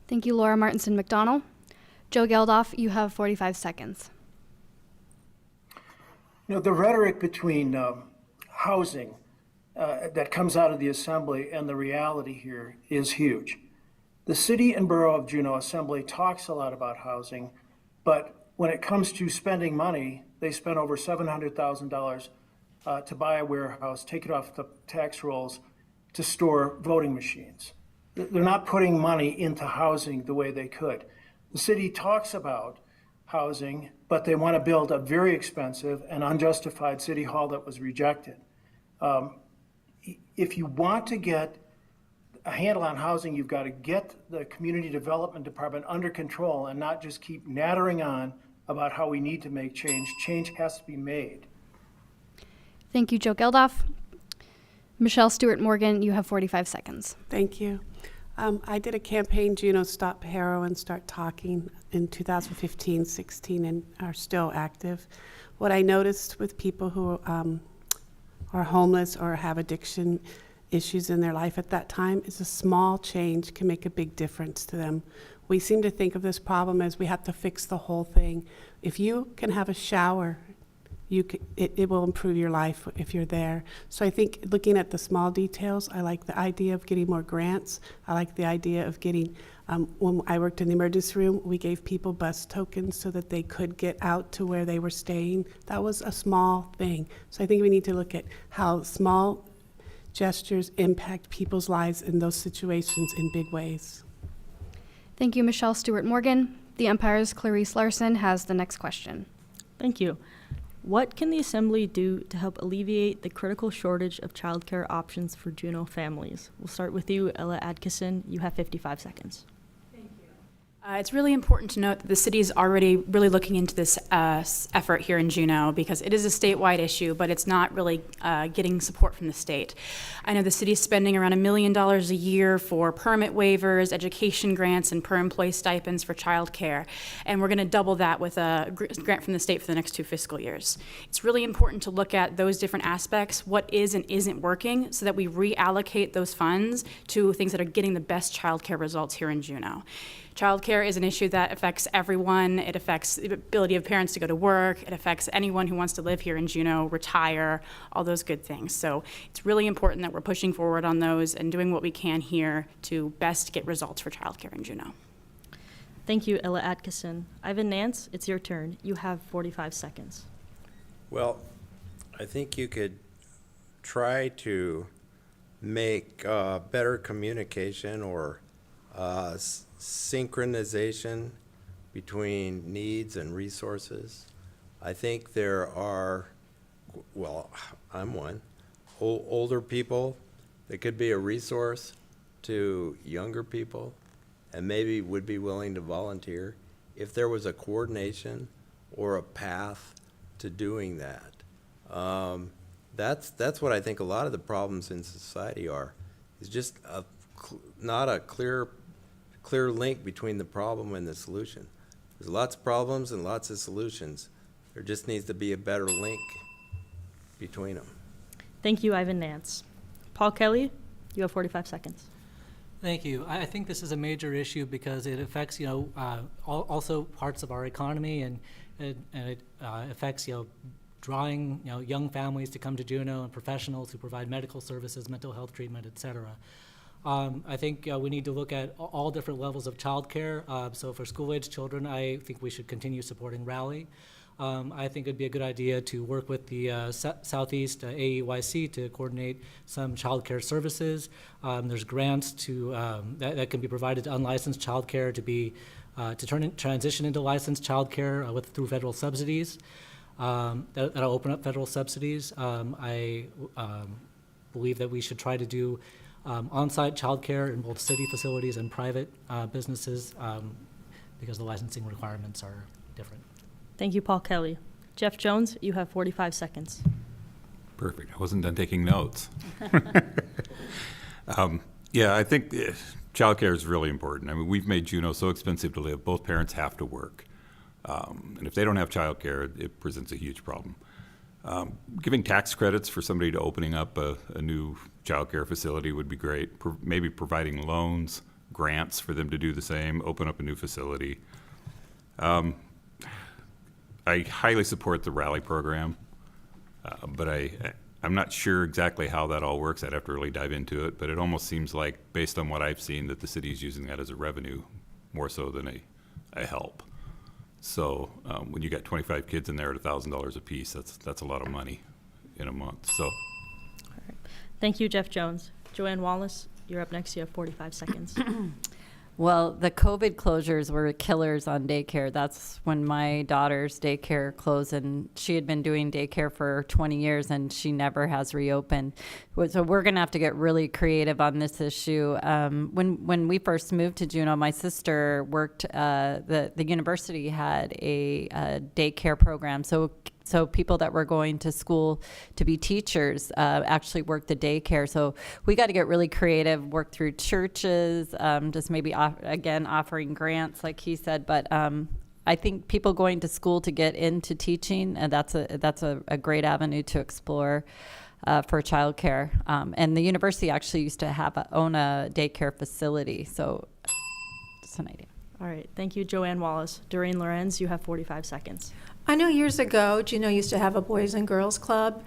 Thank you, Laura Martinson McDonald. Joe Geldof, you have 45 seconds. The rhetoric between housing that comes out of the Assembly and the reality here is huge. The City and Borough of Juneau Assembly talks a lot about housing, but when it comes to spending money, they spent over $700,000 to buy a warehouse, take it off the tax rolls to store voting machines. They're not putting money into housing the way they could. The city talks about housing, but they want to build a very expensive and unjustified city hall that was rejected. If you want to get a handle on housing, you've got to get the community development department under control and not just keep nattering on about how we need to make change. Change has to be made. Thank you, Joe Geldof. Michelle Stewart Morgan, you have 45 seconds. Thank you. I did a campaign, Juneau Stop Heroin, Start Talking, in 2015-16 and are still active. What I noticed with people who are homeless or have addiction issues in their life at that time, is a small change can make a big difference to them. We seem to think of this problem as we have to fix the whole thing. If you can have a shower, it will improve your life if you're there. So I think looking at the small details, I like the idea of getting more grants. I like the idea of getting, when I worked in the emergency room, we gave people bus tokens so that they could get out to where they were staying. That was a small thing. So I think we need to look at how small gestures impact people's lives in those situations in big ways. Thank you, Michelle Stewart-Morgan. The Empire's Clarice Larson has the next question. Thank you. What can the Assembly do to help alleviate the critical shortage of childcare options for Juneau families? We'll start with you, Ella Adkisson. You have 55 seconds. It's really important to note that the city is already really looking into this effort here in Juneau because it is a statewide issue, but it's not really getting support from the state. I know the city is spending around $1 million a year for permit waivers, education grants, and per-employee stipends for childcare, and we're going to double that with a grant from the state for the next 2 fiscal years. It's really important to look at those different aspects, what is and isn't working, so that we reallocate those funds to things that are getting the best childcare results here in Juneau. Childcare is an issue that affects everyone. It affects the ability of parents to go to work. It affects anyone who wants to live here in Juneau, retire, all those good things. So it's really important that we're pushing forward on those and doing what we can here to best get results for childcare in Juneau. Thank you, Ella Atkinson. Ivan Nance, it's your turn. You have 45 seconds. Well, I think you could try to make better communication or synchronization between needs and resources. I think there are, well, I'm one, older people that could be a resource to younger people and maybe would be willing to volunteer if there was a coordination or a path to doing that. That's what I think a lot of the problems in society are, is just not a clear link between the problem and the solution. There's lots of problems and lots of solutions. There just needs to be a better link between them. Thank you, Ivan Nance. Paul Kelly, you have 45 seconds. Thank you. I think this is a major issue because it affects, also parts of our economy, and it affects, drawing, young families to come to Juneau and professionals who provide medical services, mental health treatment, et cetera. I think we need to look at all different levels of childcare. So for school-age children, I think we should continue supporting Rally. I think it'd be a good idea to work with the Southeast AEYC to coordinate some childcare services. There's grants that can be provided to unlicensed childcare to transition into licensed childcare through federal subsidies. That'll open up federal subsidies. I believe that we should try to do on-site childcare in both city facilities and private businesses because the licensing requirements are different. Thank you, Paul Kelly. Jeff Jones, you have 45 seconds. Perfect. I wasn't done taking notes. Yeah, I think childcare is really important. I mean, we've made Juneau so expensive to live. Both parents have to work. And if they don't have childcare, it presents a huge problem. Giving tax credits for somebody to opening up a new childcare facility would be great. Maybe providing loans, grants for them to do the same, open up a new facility. I highly support the Rally program, but I'm not sure exactly how that all works. I'd have to really dive into it, but it almost seems like, based on what I've seen, that the city is using that as a revenue more so than a help. So when you got 25 kids in there at $1,000 a piece, that's a lot of money in a month. So, all right. Thank you, Jeff Jones. Joanne Wallace, you're up next. You have 45 seconds. Well, the COVID closures were killers on daycare. That's when my daughter's daycare closed, and she had been doing daycare for 20 years, and she never has reopened. So we're going to have to get really creative on this issue. When we first moved to Juneau, my sister worked, the university had a daycare program. So people that were going to school to be teachers actually worked the daycare. So we got to get really creative, work through churches, just maybe, again, offering grants, like he said. But I think people going to school to get into teaching, and that's a great avenue to explore. for childcare. And the university actually used to own a daycare facility. So just an idea. All right, thank you, Joanne Wallace. Doreen Lorenz, you have 45 seconds. I know years ago, Juneau used to have a Boys and Girls Club.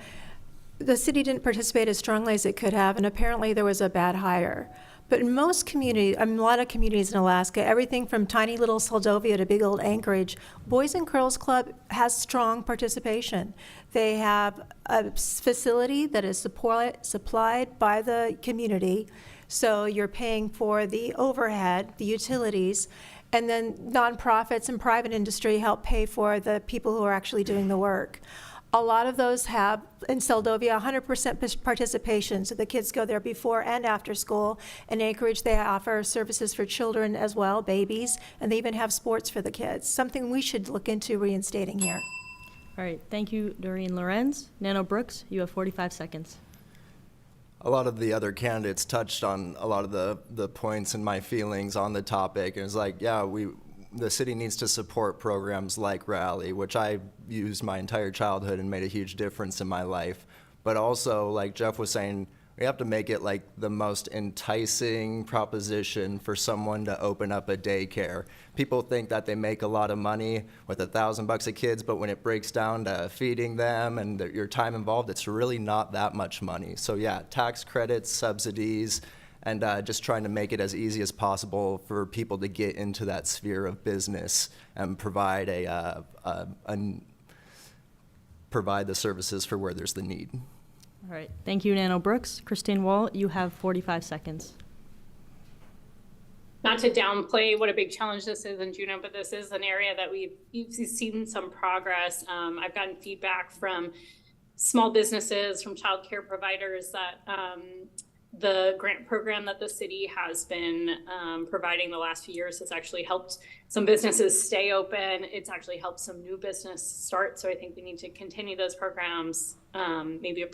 The city didn't participate as strongly as it could have, and apparently there was a bad hire. But in most communities, a lot of communities in Alaska, everything from tiny little Seldovia to big old Anchorage, Boys and Girls Club has strong participation. They have a facility that is supplied by the community, so you're paying for the overhead, the utilities, and then nonprofits and private industry help pay for the people who are actually doing the work. A lot of those have, in Seldovia, 100% participation, so the kids go there before and after school. In Anchorage, they offer services for children as well, babies, and they even have sports for the kids, something we should look into reinstating here. All right, thank you, Doreen Lorenz. Nano Brooks, you have 45 seconds. A lot of the other candidates touched on a lot of the points and my feelings on the topic. And it's like, yeah, the city needs to support programs like Rally, which I used my entire childhood and made a huge difference in my life. But also, like Jeff was saying, we have to make it like the most enticing proposition for someone to open up a daycare. People think that they make a lot of money with $1,000 a kids, but when it breaks down to feeding them and your time involved, it's really not that much money. So yeah, tax credits, subsidies, and just trying to make it as easy as possible for people to get into that sphere of business and provide provide the services for where there's the need. All right, thank you, Nano Brooks. Christine Wall, you have 45 seconds. Not to downplay what a big challenge this is in Juneau, but this is an area that we've seen some progress. I've gotten feedback from small businesses, from childcare providers that the grant program that the city has been providing the last few years has actually helped some businesses stay open. It's actually helped some new business start. So I think we need to continue those programs, maybe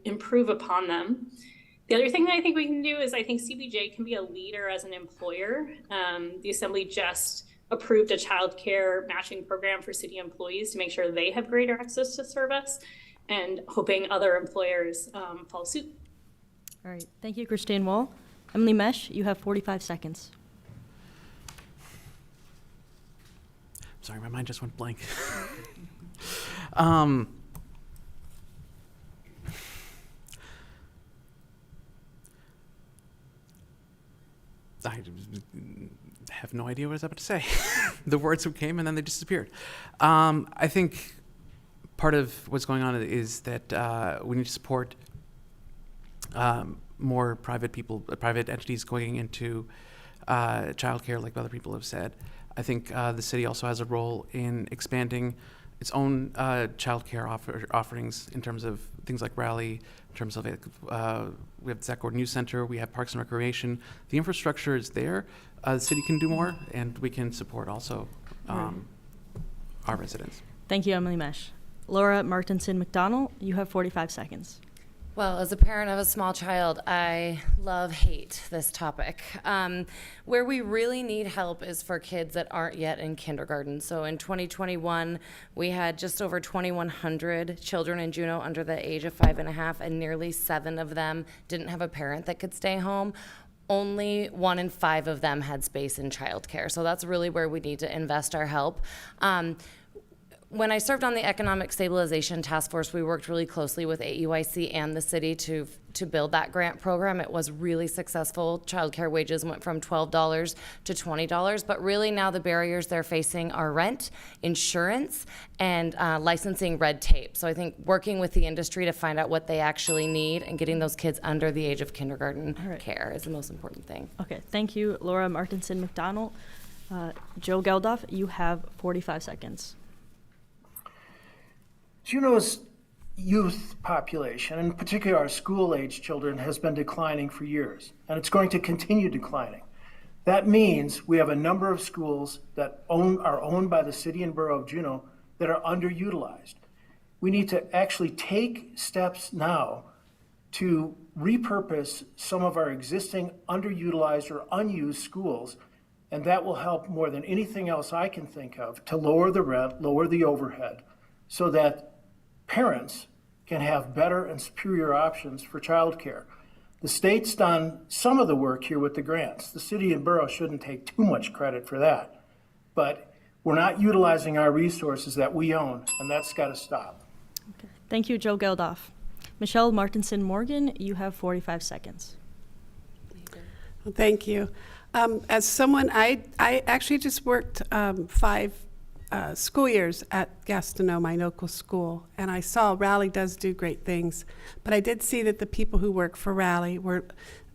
improve upon them. The other thing that I think we can do is I think CBJ can be a leader as an employer. The Assembly just approved a child care matching program for city employees to make sure they have greater access to service, and hoping other employers follow suit. All right, thank you, Christine Wall. Emily Mesh, you have 45 seconds. Sorry, my mind just went blank. I have no idea what I was about to say. The words came and then they disappeared. I think part of what's going on is that we need to support more private entities going into childcare, like other people have said. I think the city also has a role in expanding its own childcare offerings in terms of things like Rally, in terms of we have the Zach Gordon Youth Center, we have Parks and Recreation. The infrastructure is there. The city can do more, and we can support also our residents. Thank you, Emily Mesh. Laura Martinson McDonald, you have 45 seconds. Well, as a parent of a small child, I hate this topic. Where we really need help is for kids that aren't yet in kindergarten. So in 2021, we had just over 2,100 children in Juneau under the age of 5.5, and nearly 7 of them didn't have a parent that could stay home. Only 1 in 5 of them had space in childcare. So that's really where we need to invest our help. When I served on the Economic Stabilization Task Force, we worked really closely with AEYC and the city to build that grant program. It was really successful. Childcare wages went from $12 to $20, but really now the barriers they're facing are rent, insurance, and licensing red tape. So I think working with the industry to find out what they actually need and getting those kids under the age of kindergarten care is the most important thing. Okay, thank you, Laura Martinson McDonald. Joe Geldof, you have 45 seconds. Juneau's youth population, and particularly our school-age children, has been declining for years, and it's going to continue declining. That means we have a number of schools that are owned by the city and borough of Juneau that are underutilized. We need to actually take steps now to repurpose some of our existing underutilized or unused schools, and that will help more than anything else I can think of to lower the rent, lower the overhead, so that parents can have better and superior options for childcare. The state's done some of the work here with the grants. The city and borough shouldn't take too much credit for that. But we're not utilizing our resources that we own, and that's got to stop. Okay. Thank you, Joe Geldof. Michelle Martinson Morgan, you have 45 seconds. Well, thank you. As someone, I actually just worked 5 school years at Gastineau, my local school, and I saw Raleigh does do great things. But I did see that the people who work for Raleigh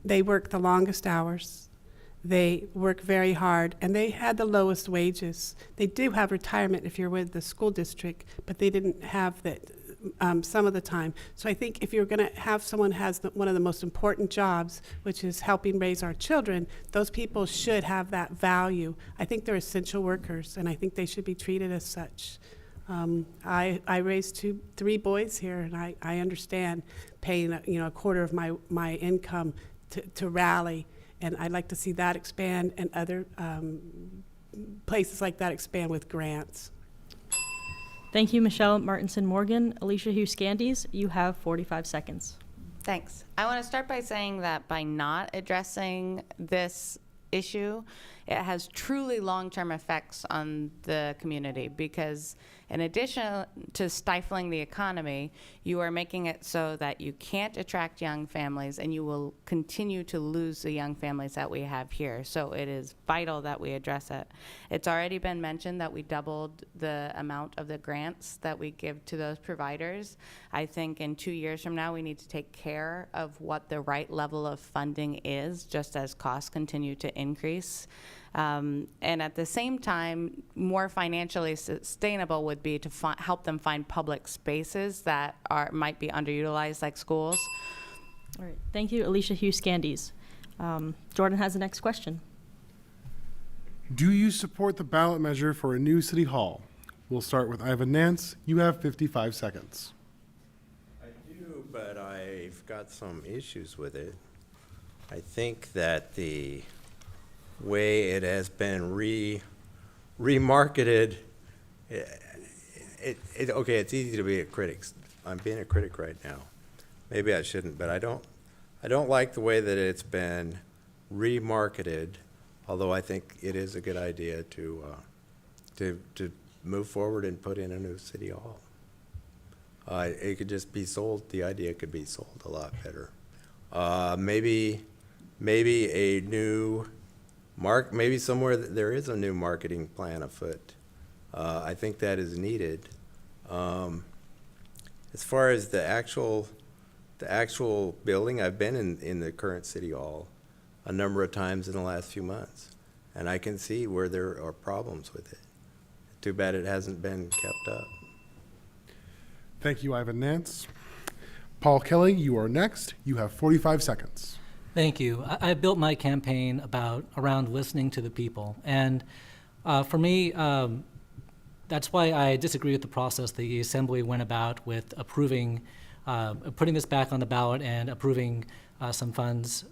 they work the longest hours. They work very hard, and they had the lowest wages. They do have retirement if you're with the school district, but they didn't have that some of the time. So I think if you're going to have someone has one of the most important jobs, which is helping raise our children, those people should have that value. I think they're essential workers, and I think they should be treated as such. I raised 3 boys here, and I understand paying a quarter of my income to Raleigh, and I'd like to see that expand and other places like that expand with grants. Thank you, Michelle Martinson Morgan. Alicia Hughes-Candies, you have 45 seconds. Thanks. I want to start by saying that by not addressing this issue, it has truly long-term effects on the community, because in addition to stifling the economy, you are making it so that you can't attract young families, and you will continue to lose the young families that we have here. So it is vital that we address it. It's already been mentioned that we doubled the amount of the grants that we give to those providers. I think in 2 years from now, we need to take care of what the right level of funding is, just as costs continue to increase. And at the same time, more financially sustainable would be to help them find public spaces that might be underutilized, like schools. All right. Thank you, Alicia Hughes-Candies. Jordan has the next question. Do you support the ballot measure for a new city hall? We'll start with Ivan Nance. You have 55 seconds. I do, but I've got some issues with it. I think that the way it has been remarketed, okay, it's easy to be a critic. I'm being a critic right now. Maybe I shouldn't, but I don't like the way that it's been remarketed, although I think it is a good idea to move forward and put in a new city hall. It could just be sold, the idea could be sold a lot better. Maybe a new maybe somewhere there is a new marketing plan afoot. I think that is needed. As far as the actual building, I've been in the current city hall a number of times in the last few months, and I can see where there are problems with it. Too bad it hasn't been kept up. Thank you, Ivan Nance. Paul Kelly, you are next. You have 45 seconds. Thank you. I built my campaign around listening to the people. And for me, that's why I disagree with the process the Assembly went about with approving, putting this back on the ballot and approving some funds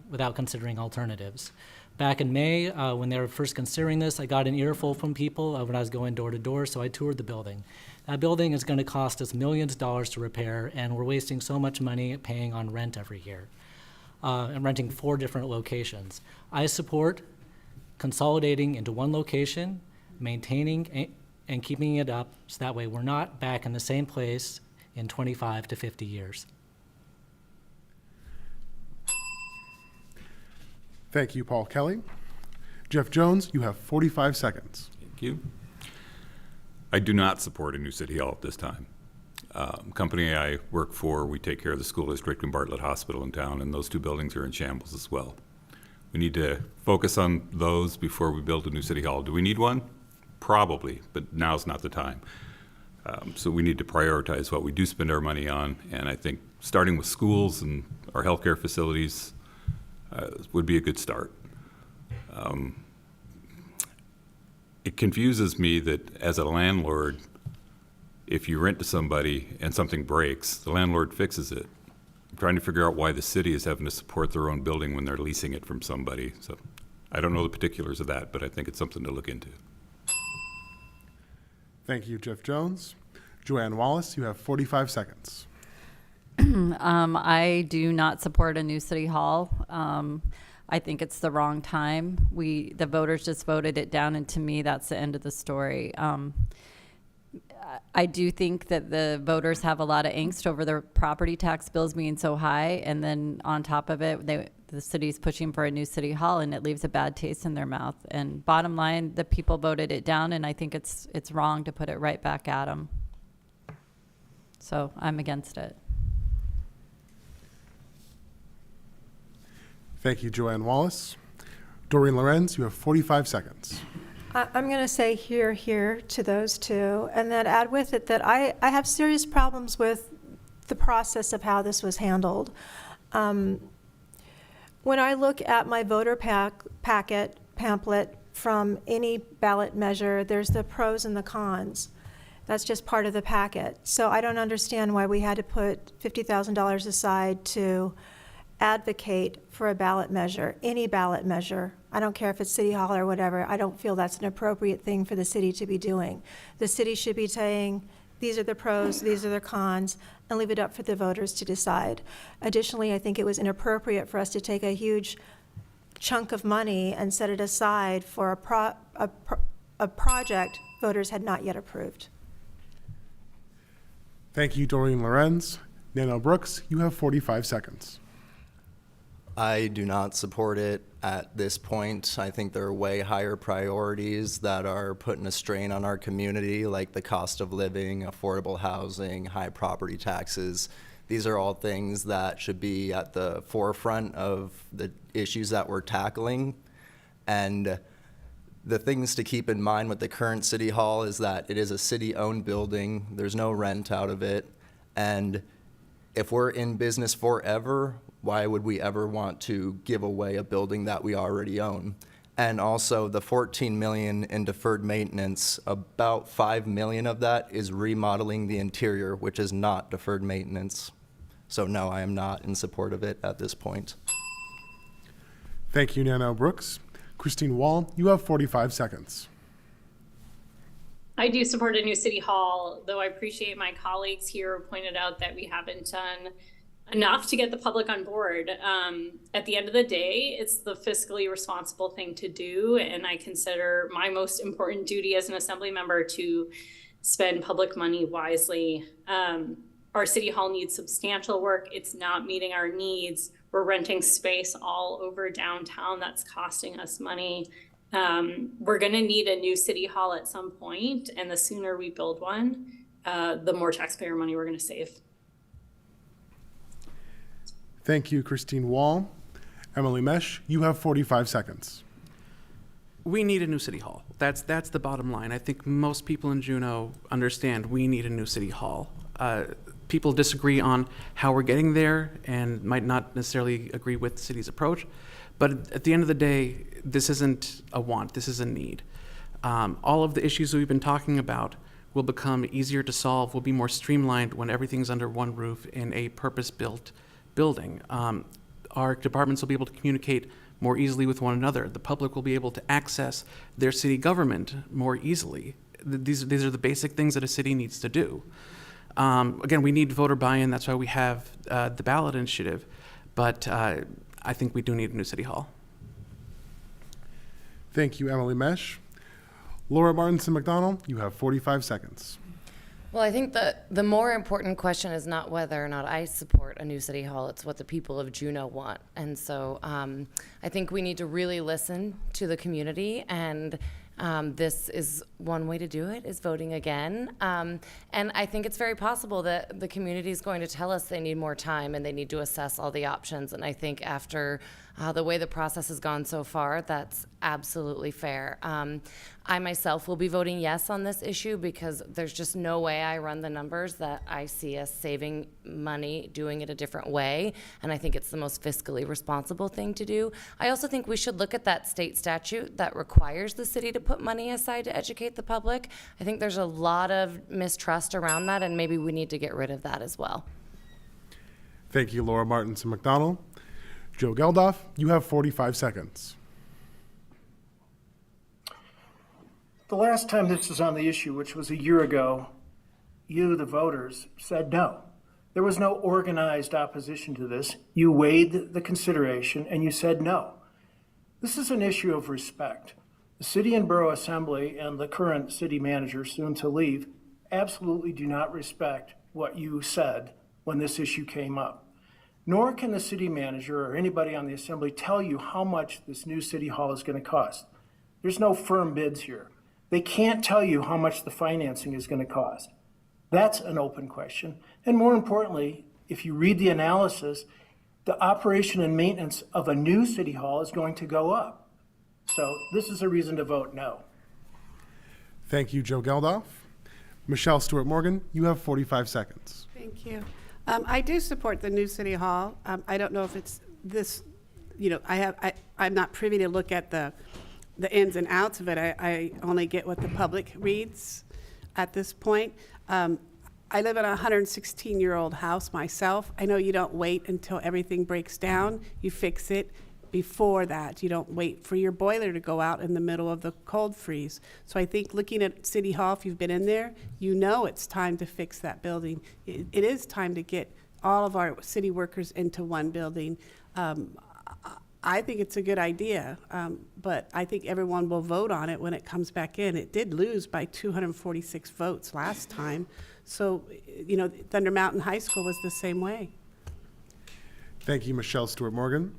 without considering alternatives. Back in May, when they were first considering this, I got an earful from people when I was going door to door, so I toured the building. That building is going to cost us millions of dollars to repair, and we're wasting so much money paying on rent every year. And renting 4 different locations. I support consolidating into one location, maintaining and keeping it up, so that way we're not back in the same place in 25 to 50 years. Thank you, Paul Kelly. Jeff Jones, you have 45 seconds. Thank you. I do not support a new city hall at this time. Company I work for, we take care of the school district and Bartlett Hospital in town, and those 2 buildings are in shambles as well. We need to focus on those before we build a new city hall. Do we need one? Probably, but now's not the time. So we need to prioritize what we do spend our money on, and I think starting with schools and our healthcare facilities would be a good start. It confuses me that as a landlord, if you rent to somebody and something breaks, the landlord fixes it. I'm trying to figure out why the city is having to support their own building when they're leasing it from somebody. So I don't know the particulars of that, but I think it's something to look into. Thank you, Jeff Jones. Joanne Wallace, you have 45 seconds. I do not support a new city hall. I think it's the wrong time. The voters just voted it down, and to me, that's the end of the story. I do think that the voters have a lot of angst over their property tax bills being so high, and then on top of it, the city's pushing for a new city hall, and it leaves a bad taste in their mouth. And bottom line, the people voted it down, and I think it's wrong to put it right back at them. So I'm against it. Thank you, Joanne Wallace. Doreen Lorenz, you have 45 seconds. I'm going to say here to those two, and then add with it that I have serious problems with the process of how this was handled. When I look at my voter pamphlet from any ballot measure, there's the pros and the cons. That's just part of the packet. So I don't understand why we had to put $50,000 aside to advocate for a ballot measure, any ballot measure. I don't care if it's City Hall or whatever. I don't feel that's an appropriate thing for the city to be doing. The city should be saying, these are the pros, these are the cons, and leave it up for the voters to decide. Additionally, I think it was inappropriate for us to take a huge chunk of money and set it aside for a project voters had not yet approved. Thank you, Doreen Lorenz. Nano Brooks, you have 45 seconds. I do not support it at this point. I think there are way higher priorities that are putting a strain on our community, like the cost of living, affordable housing, high property taxes. These are all things that should be at the forefront of the issues that we're tackling. And the things to keep in mind with the current City Hall is that it is a city-owned building. There's no rent out of it. And if we're in business forever, why would we ever want to give away a building that we already own? And also the $14 million in deferred maintenance, about $5 million of that is remodeling the interior, which is not deferred maintenance. So no, I am not in support of it at this point. Thank you, Nano Brooks. Christine Wall, you have 45 seconds. I do support a new city hall, though I appreciate my colleagues here pointed out that we haven't done enough to get the public on board. At the end of the day, it's the fiscally responsible thing to do, and I consider my most important duty as an assembly member to spend public money wisely. Our city hall needs substantial work. It's not meeting our needs. We're renting space all over downtown that's costing us money. We're gonna need a new city hall at some point, and the sooner we build one, the more taxpayer money we're gonna save. Thank you, Christine Wall. Emily Mesh, you have 45 seconds. We need a new city hall. That's the bottom line. I think most people in Juneau understand we need a new city hall. People disagree on how we're getting there and might not necessarily agree with the city's approach. But at the end of the day, this isn't a want, this is a need. All of the issues that we've been talking about will become easier to solve, will be more streamlined when everything's under one roof in a purpose-built building. Our departments will be able to communicate more easily with one another. The public will be able to access their city government more easily. These are the basic things that a city needs to do. Again, we need voter buy-in. That's why we have the ballot initiative. But I think we do need a new city hall. Thank you, Emily Mesh. Laura Martinson McDonald, you have 45 seconds. Well, I think the more important question is not whether or not I support a new city hall, it's what the people of Juneau want. And so I think we need to really listen to the community, and this is one way to do it, is voting again. And I think it's very possible that the community is going to tell us they need more time and they need to assess all the options. And I think after the way the process has gone so far, that's absolutely fair. I myself will be voting yes on this issue because there's just no way I run the numbers that I see us saving money doing it a different way, and I think it's the most fiscally responsible thing to do. I also think we should look at that state statute that requires the city to put money aside to educate the public. I think there's a lot of mistrust around that, and maybe we need to get rid of that as well. Thank you, Laura Martinson McDonald. Joe Geldof, you have 45 seconds. The last time this was on the issue, which was a year ago, you, the voters, said no. There was no organized opposition to this. You weighed the consideration and you said no. This is an issue of respect. The City and Borough Assembly and the current city manager, soon to leave, absolutely do not respect what you said when this issue came up. Nor can the city manager or anybody on the assembly tell you how much this new city hall is going to cost. There's no firm bids here. They can't tell you how much the financing is going to cost. That's an open question. And more importantly, if you read the analysis, the operation and maintenance of a new city hall is going to go up. So this is a reason to vote no. Thank you, Joe Geldof. Michelle Stewart Morgan, you have 45 seconds. Thank you. I do support the new city hall. I don't know if it's this, I'm not privy to look at the ins and outs of it. I only get what the public reads at this point. I live in a 116-year-old house myself. I know you don't wait until everything breaks down. You fix it before that. You don't wait for your boiler to go out in the middle of the cold freeze. So I think looking at City Hall, if you've been in there, you know it's time to fix that building. It is time to get all of our city workers into one building. I think it's a good idea, but I think everyone will vote on it when it comes back in. It did lose by 246 votes last time. So, Thunder Mountain High School was the same way. Thank you, Michelle Stewart Morgan.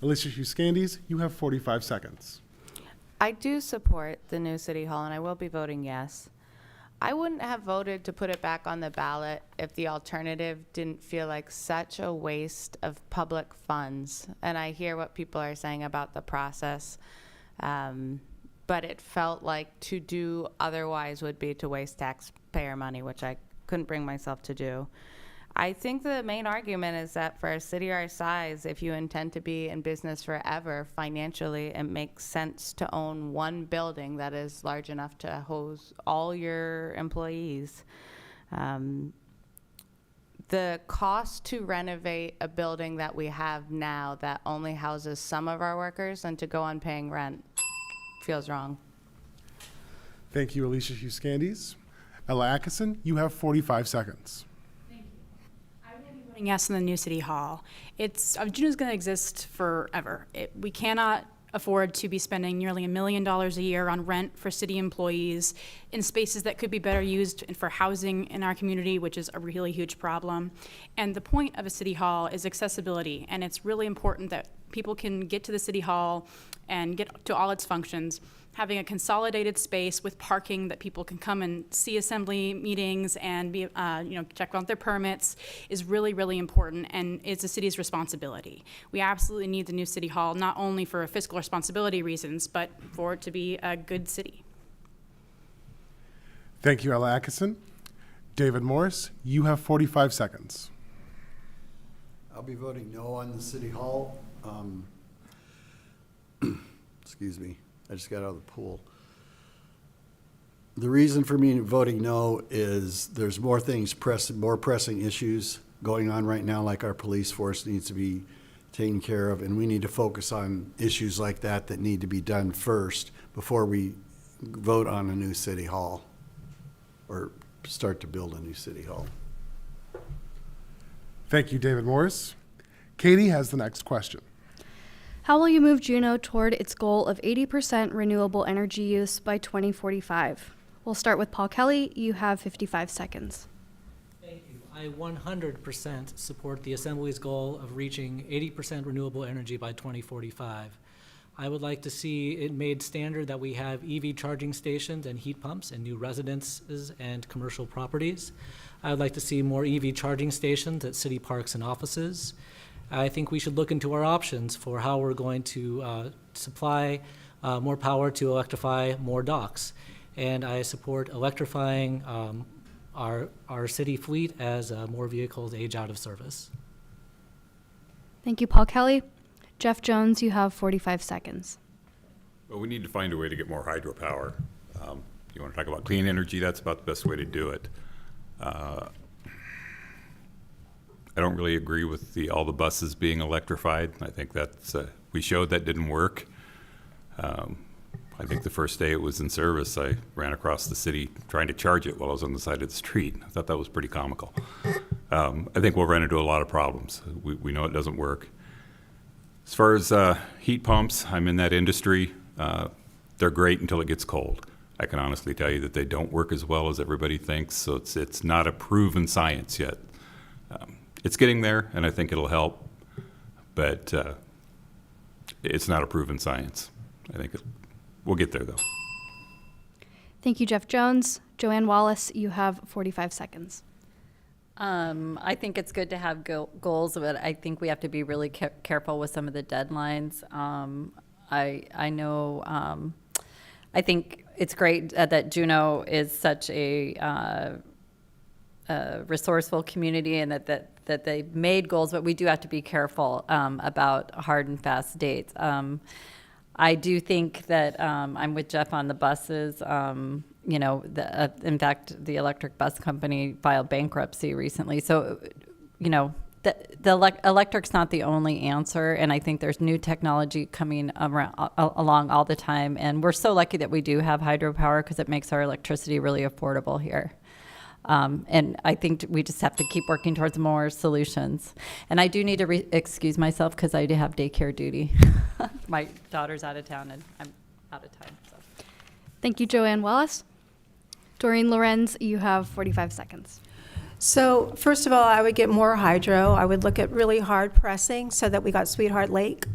Alicia Hughes-Candies, you have 45 seconds. I do support the new city hall, and I will be voting yes. I wouldn't have voted to put it back on the ballot if the alternative didn't feel like such a waste of public funds. And I hear what people are saying about the process, but it felt like to do otherwise would be to waste taxpayer money, which I couldn't bring myself to do. I think the main argument is that for a city our size, if you intend to be in business forever, financially, it makes sense to own one building that is large enough to house all your employees. The cost to renovate a building that we have now that only houses some of our workers and to go on paying rent feels wrong. Thank you, Alicia Hughes-Candies. Ella Atkinson, you have 45 seconds. Yes, in the new city hall. Juneau's going to exist forever. We cannot afford to be spending nearly $1 million a year on rent for city employees in spaces that could be better used for housing in our community, which is a really huge problem. And the point of a city hall is accessibility, and it's really important that people can get to the city hall and get to all its functions. Having a consolidated space with parking that people can come and see assembly meetings and be, check out their permits is really, really important, and it's the city's responsibility. We absolutely need the new city hall, not only for fiscal responsibility reasons, but for it to be a good city. Thank you, Ella Atkinson. David Morris, you have 45 seconds. I'll be voting no on the city hall. Excuse me. I just got out of the pool. The reason for me voting no is there's more things, more pressing issues going on right now, like our police force needs to be taken care of, and we need to focus on issues like that that need to be done first before we vote on a new city hall or start to build a new city hall. Thank you, David Morris. Katie has the next question. How will you move Juneau toward its goal of 80% renewable energy use by 2045? We'll start with Paul Kelly. You have 55 seconds. Thank you. I 100% support the Assembly's goal of reaching 80% renewable energy by 2045. I would like to see it made standard that we have EV charging stations and heat pumps in new residences and commercial properties. I would like to see more EV charging stations at city parks and offices. I think we should look into our options for how we're going to supply more power to electrify more docks. And I support electrifying our city fleet as more vehicles age out of service. Thank you, Paul Kelly. Jeff Jones, you have 45 seconds. Well, we need to find a way to get more hydropower. You want to talk about clean energy, that's about the best way to do it. I don't really agree with all the buses being electrified. I think that's, we showed that didn't work. I think the first day it was in service, I ran across the city trying to charge it while I was on the side of the street. I thought that was pretty comical. I think we'll run into a lot of problems. We know it doesn't work. As far as heat pumps, I'm in that industry. They're great until it gets cold. I can honestly tell you that they don't work as well as everybody thinks, so it's not a proven science yet. It's getting there, and I think it'll help, but it's not a proven science. I think we'll get there, though. Thank you, Jeff Jones. Joanne Wallace, you have 45 seconds. I think it's good to have goals, but I think we have to be really careful with some of the deadlines. I know, I think it's great that Juneau is such a resourceful community and that they've made goals, but we do have to be careful about hard and fast dates. I do think that I'm with Jeff on the buses. You know, in fact, the electric bus company filed bankruptcy recently. So, you know, the electric's not the only answer, and I think there's new technology coming along all the time. And we're so lucky that we do have hydropower because it makes our electricity really affordable here. And I think we just have to keep working towards more solutions. And I do need to excuse myself because I do have daycare duty. My daughter's out of town and I'm out of time. So. Thank you, Joanne Wallace. Doreen Lorenz, you have 45 seconds. So first of all, I would get more hydro. I would look at really hard pressing so that we got Sweetheart Lake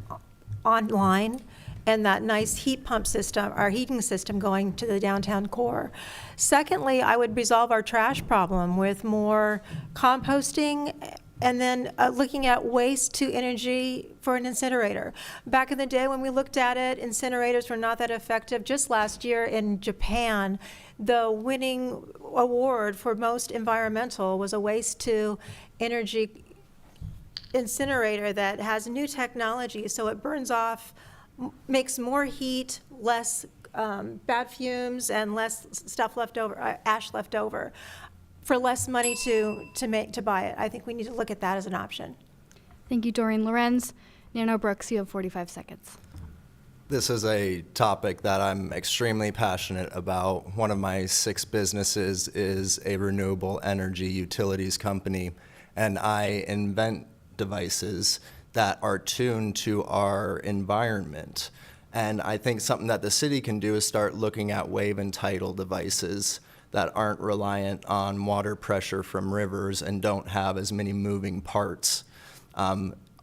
online and that nice heat pump system, our heating system going to the downtown core. Secondly, I would resolve our trash problem with more composting and then looking at waste to energy for an incinerator. Back in the day when we looked at it, incinerators were not that effective. Just last year in Japan, the winning award for most environmental was a waste to energy incinerator that has new technology, so it burns off, makes more heat, less bad fumes, and less stuff left over, ash left over, for less money to buy it. I think we need to look at that as an option. Thank you, Doreen Lorenz. Nano Brooks, you have 45 seconds. This is a topic that I'm extremely passionate about. One of my 6 businesses is a renewable energy utilities company, and I invent devices that are tuned to our environment. And I think something that the city can do is start looking at wave and tidal devices that aren't reliant on water pressure from rivers and don't have as many moving parts.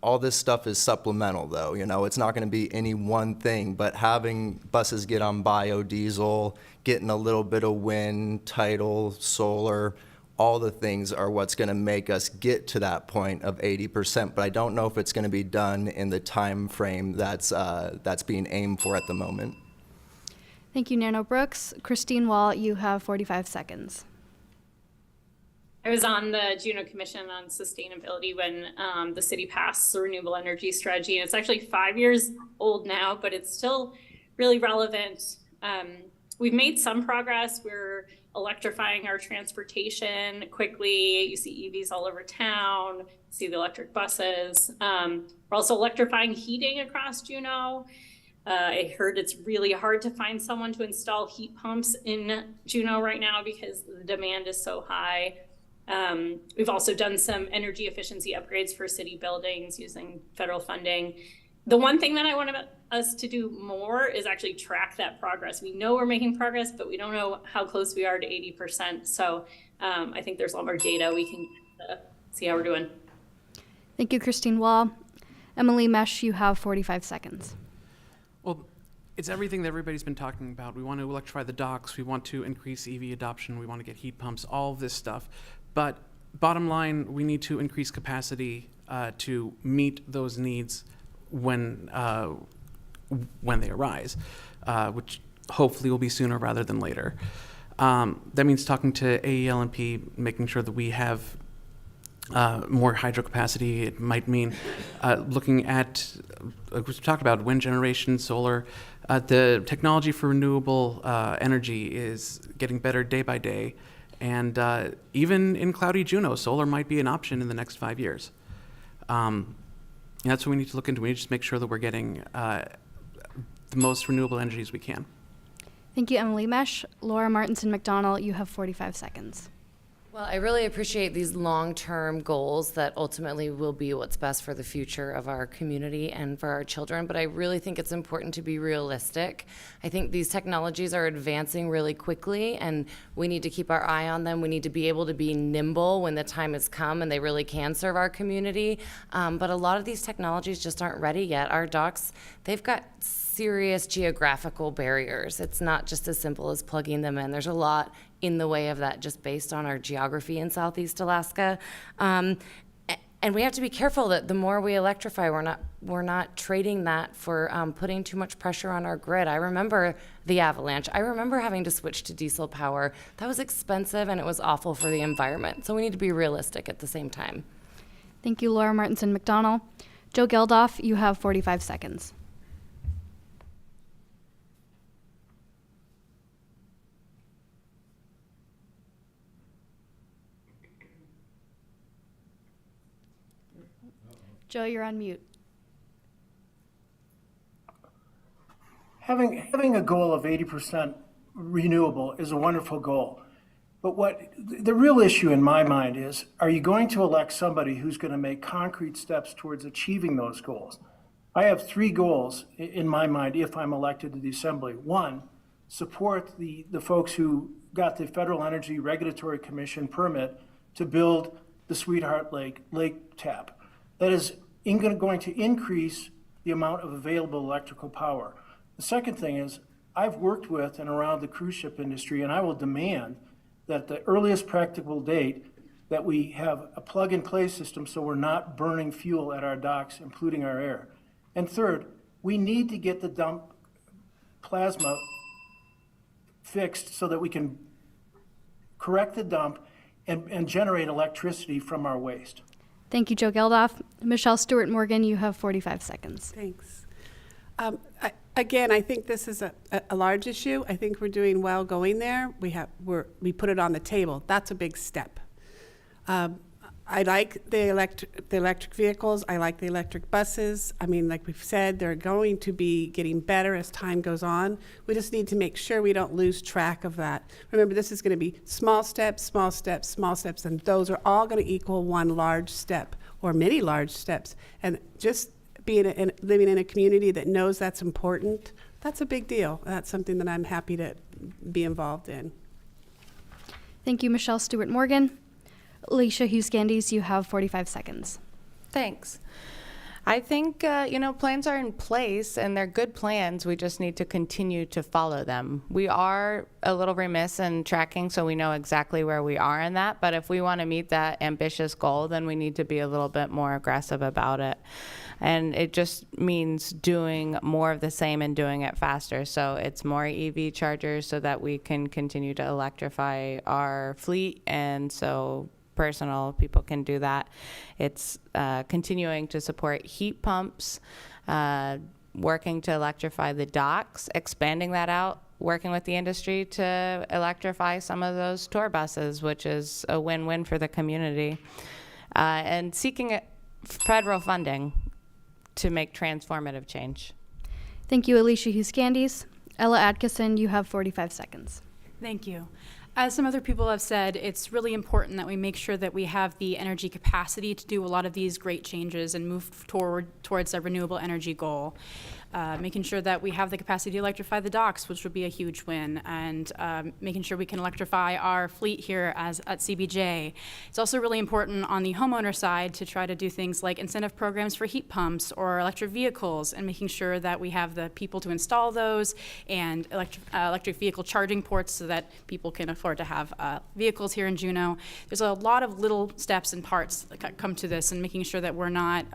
All this stuff is supplemental, though. You know, it's not going to be any one thing, but having buses get on biodiesel, getting a little bit of wind, tidal, solar, all the things are what's going to make us get to that point of 80%. But I don't know if it's going to be done in the time frame that's being aimed for at the moment. Thank you, Nano Brooks. Christine Wall, you have 45 seconds. I was on the Juneau Commission on Sustainability when the city passed the renewable energy strategy, and it's actually 5 years old now, but it's still really relevant. We've made some progress. We're electrifying our transportation quickly. You see EVs all over town, you see the electric buses. We're also electrifying heating across Juneau. I heard it's really hard to find someone to install heat pumps in Juneau right now because the demand is so high. We've also done some energy efficiency upgrades for city buildings using federal funding. The one thing that I want us to do more is actually track that progress. We know we're making progress, but we don't know how close we are to 80%. So I think there's a lot more data we can get to see how we're doing. Thank you, Christine Wall. Emily Mesh, you have 45 seconds. Well, it's everything that everybody's been talking about. We want to electrify the docks. We want to increase EV adoption. We want to get heat pumps, all of this stuff. But bottom line, we need to increase capacity to meet those needs when they arise, which hopefully will be sooner rather than later. That means talking to AEL&P, making sure that we have more hydro capacity. It might mean looking at, we talked about wind generation, solar. The technology for renewable energy is getting better day by day. And even in cloudy Juneau, solar might be an option in the next 5 years. And that's what we need to look into. We need to just make sure that we're getting the most renewable energies we can. Thank you, Emily Mesh. Laura Martinson McDonald, you have 45 seconds. Well, I really appreciate these long-term goals that ultimately will be what's best for the future of our community and for our children, but I really think it's important to be realistic. I think these technologies are advancing really quickly, and we need to keep our eye on them. We need to be able to be nimble when the time has come and they really can serve our community. But a lot of these technologies just aren't ready yet. Our docks, they've got serious geographical barriers. It's not just as simple as plugging them in. There's a lot in the way of that just based on our geography in Southeast Alaska. And we have to be careful that the more we electrify, we're not trading that for putting too much pressure on our grid. I remember the avalanche. I remember having to switch to diesel power. That was expensive and it was awful for the environment. So we need to be realistic at the same time. Thank you, Laura Martinson McDonnell. Joe Geldof, you have 45 seconds. Joe, you're on mute. Having a goal of 80% renewable is a wonderful goal. But what the real issue in my mind is, are you going to elect somebody who's going to make concrete steps towards achieving those goals? I have 3 goals in my mind if I'm elected to the Assembly. 1, support the folks who got the Federal Energy Regulatory Commission permit to build the Sweetheart Lake tap. That is going to increase the amount of available electrical power. The second thing is, I've worked with and around the cruise ship industry, and I will demand that at the earliest practical date that we have a plug-and-play system so we're not burning fuel at our docks and polluting our air. And third, we need to get the dump plasma fixed so that we can correct the dump and generate electricity from our waste. Thank you, Joe Geldof. Michelle Stewart Morgan, you have 45 seconds. Thanks. Again, I think this is a large issue. I think we're doing well going there. We put it on the table. That's a big step. I like the electric vehicles. I like the electric buses. I mean, like we've said, they're going to be getting better as time goes on. We just need to make sure we don't lose track of that. Remember, this is going to be small steps, small steps, small steps, and those are all going to equal one large step or many large steps. And just living in a community that knows that's important, that's a big deal. That's something that I'm happy to be involved in. Thank you, Michelle Stewart Morgan. Alicia Hughes-Gandes, you have 45 seconds. Thanks. I think, plans are in place and they're good plans. We just need to continue to follow them. We are a little remiss in tracking, so we know exactly where we are in that. But if we want to meet that ambitious goal, then we need to be a little bit more aggressive about it. And it just means doing more of the same and doing it faster. So it's more EV chargers so that we can continue to electrify our fleet. And so personal people can do that. It's continuing to support heat pumps, working to electrify the docks, expanding that out, working with the industry to electrify some of those tour buses, which is a win-win for the community, and seeking federal funding to make transformative change. Thank you, Alicia Hughes-Gandes. Ella Atkinson, you have 45 seconds. Thank you. As some other people have said, it's really important that we make sure that we have the energy capacity to do a lot of these great changes and move towards a renewable energy goal. Making sure that we have the capacity to electrify the docks, which would be a huge win, and making sure we can electrify our fleet here at CBJ. It's also really important on the homeowner side to try to do things like incentive programs for heat pumps or electric vehicles, and making sure that we have the people to install those and electric vehicle charging ports so that people can afford to have vehicles here in Juneau. There's a lot of little steps and parts that come to this, and making sure that we're not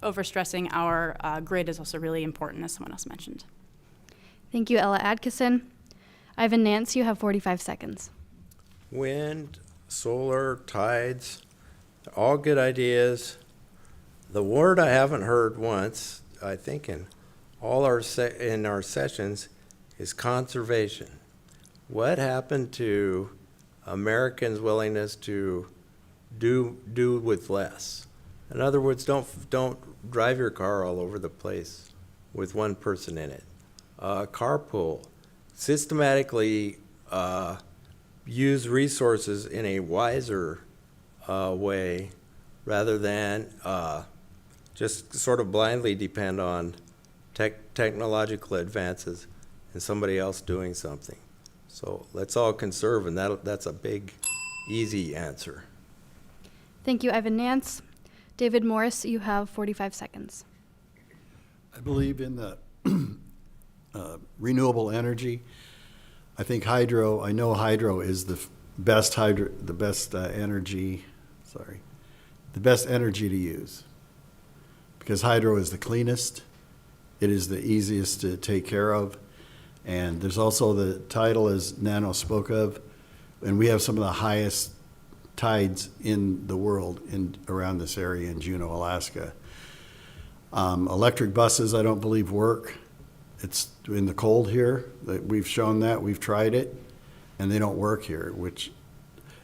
overstressing our grid is also really important, as someone else mentioned. Thank you, Ella Atkinson. Ivan Nance, you have 45 seconds. Wind, solar, tides, all good ideas. The word I haven't heard once, I think in all our sessions, is conservation. What happened to Americans' willingness to do with less? In other words, don't drive your car all over the place with one person in it. Carpool. Systematically use resources in a wiser way rather than just sort of blindly depend on technological advances and somebody else doing something. So let's all conserve, and that's a big, easy answer. Thank you, Ivan Nance. David Morris, you have 45 seconds. I believe in the renewable energy. I think hydro, I know hydro is the best energy to use, because hydro is the cleanest, it is the easiest to take care of, and there's also the tidal, as Nano spoke of, and we have some of the highest tides in the world around this area in Juneau, Alaska. Electric buses, I don't believe work. It's in the cold here. We've shown that, we've tried it, and they don't work here, which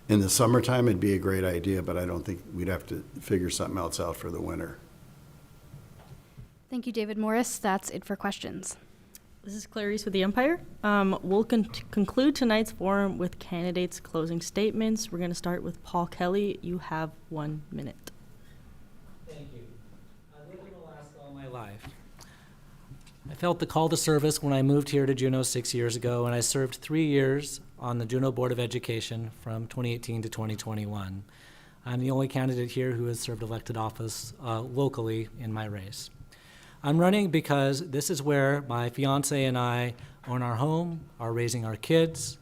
in the summertime it'd be a great idea, but I don't think we'd have to figure something else out for the winter. Thank you, David Morris. That's it for questions. This is Clarice with the Empire. We'll conclude tonight's forum with candidates' closing statements. We're going to start with Paul Kelly. You have 1 minute. Thank you. I lived in Alaska all my life. I felt the call to service when I moved here to Juneau 6 years ago, and I served 3 years on the Juneau Board of Education from 2018 to 2021. I'm the only candidate here who has served elected office locally in my race. I'm running because this is where my fiance and I own our home, are raising our kids,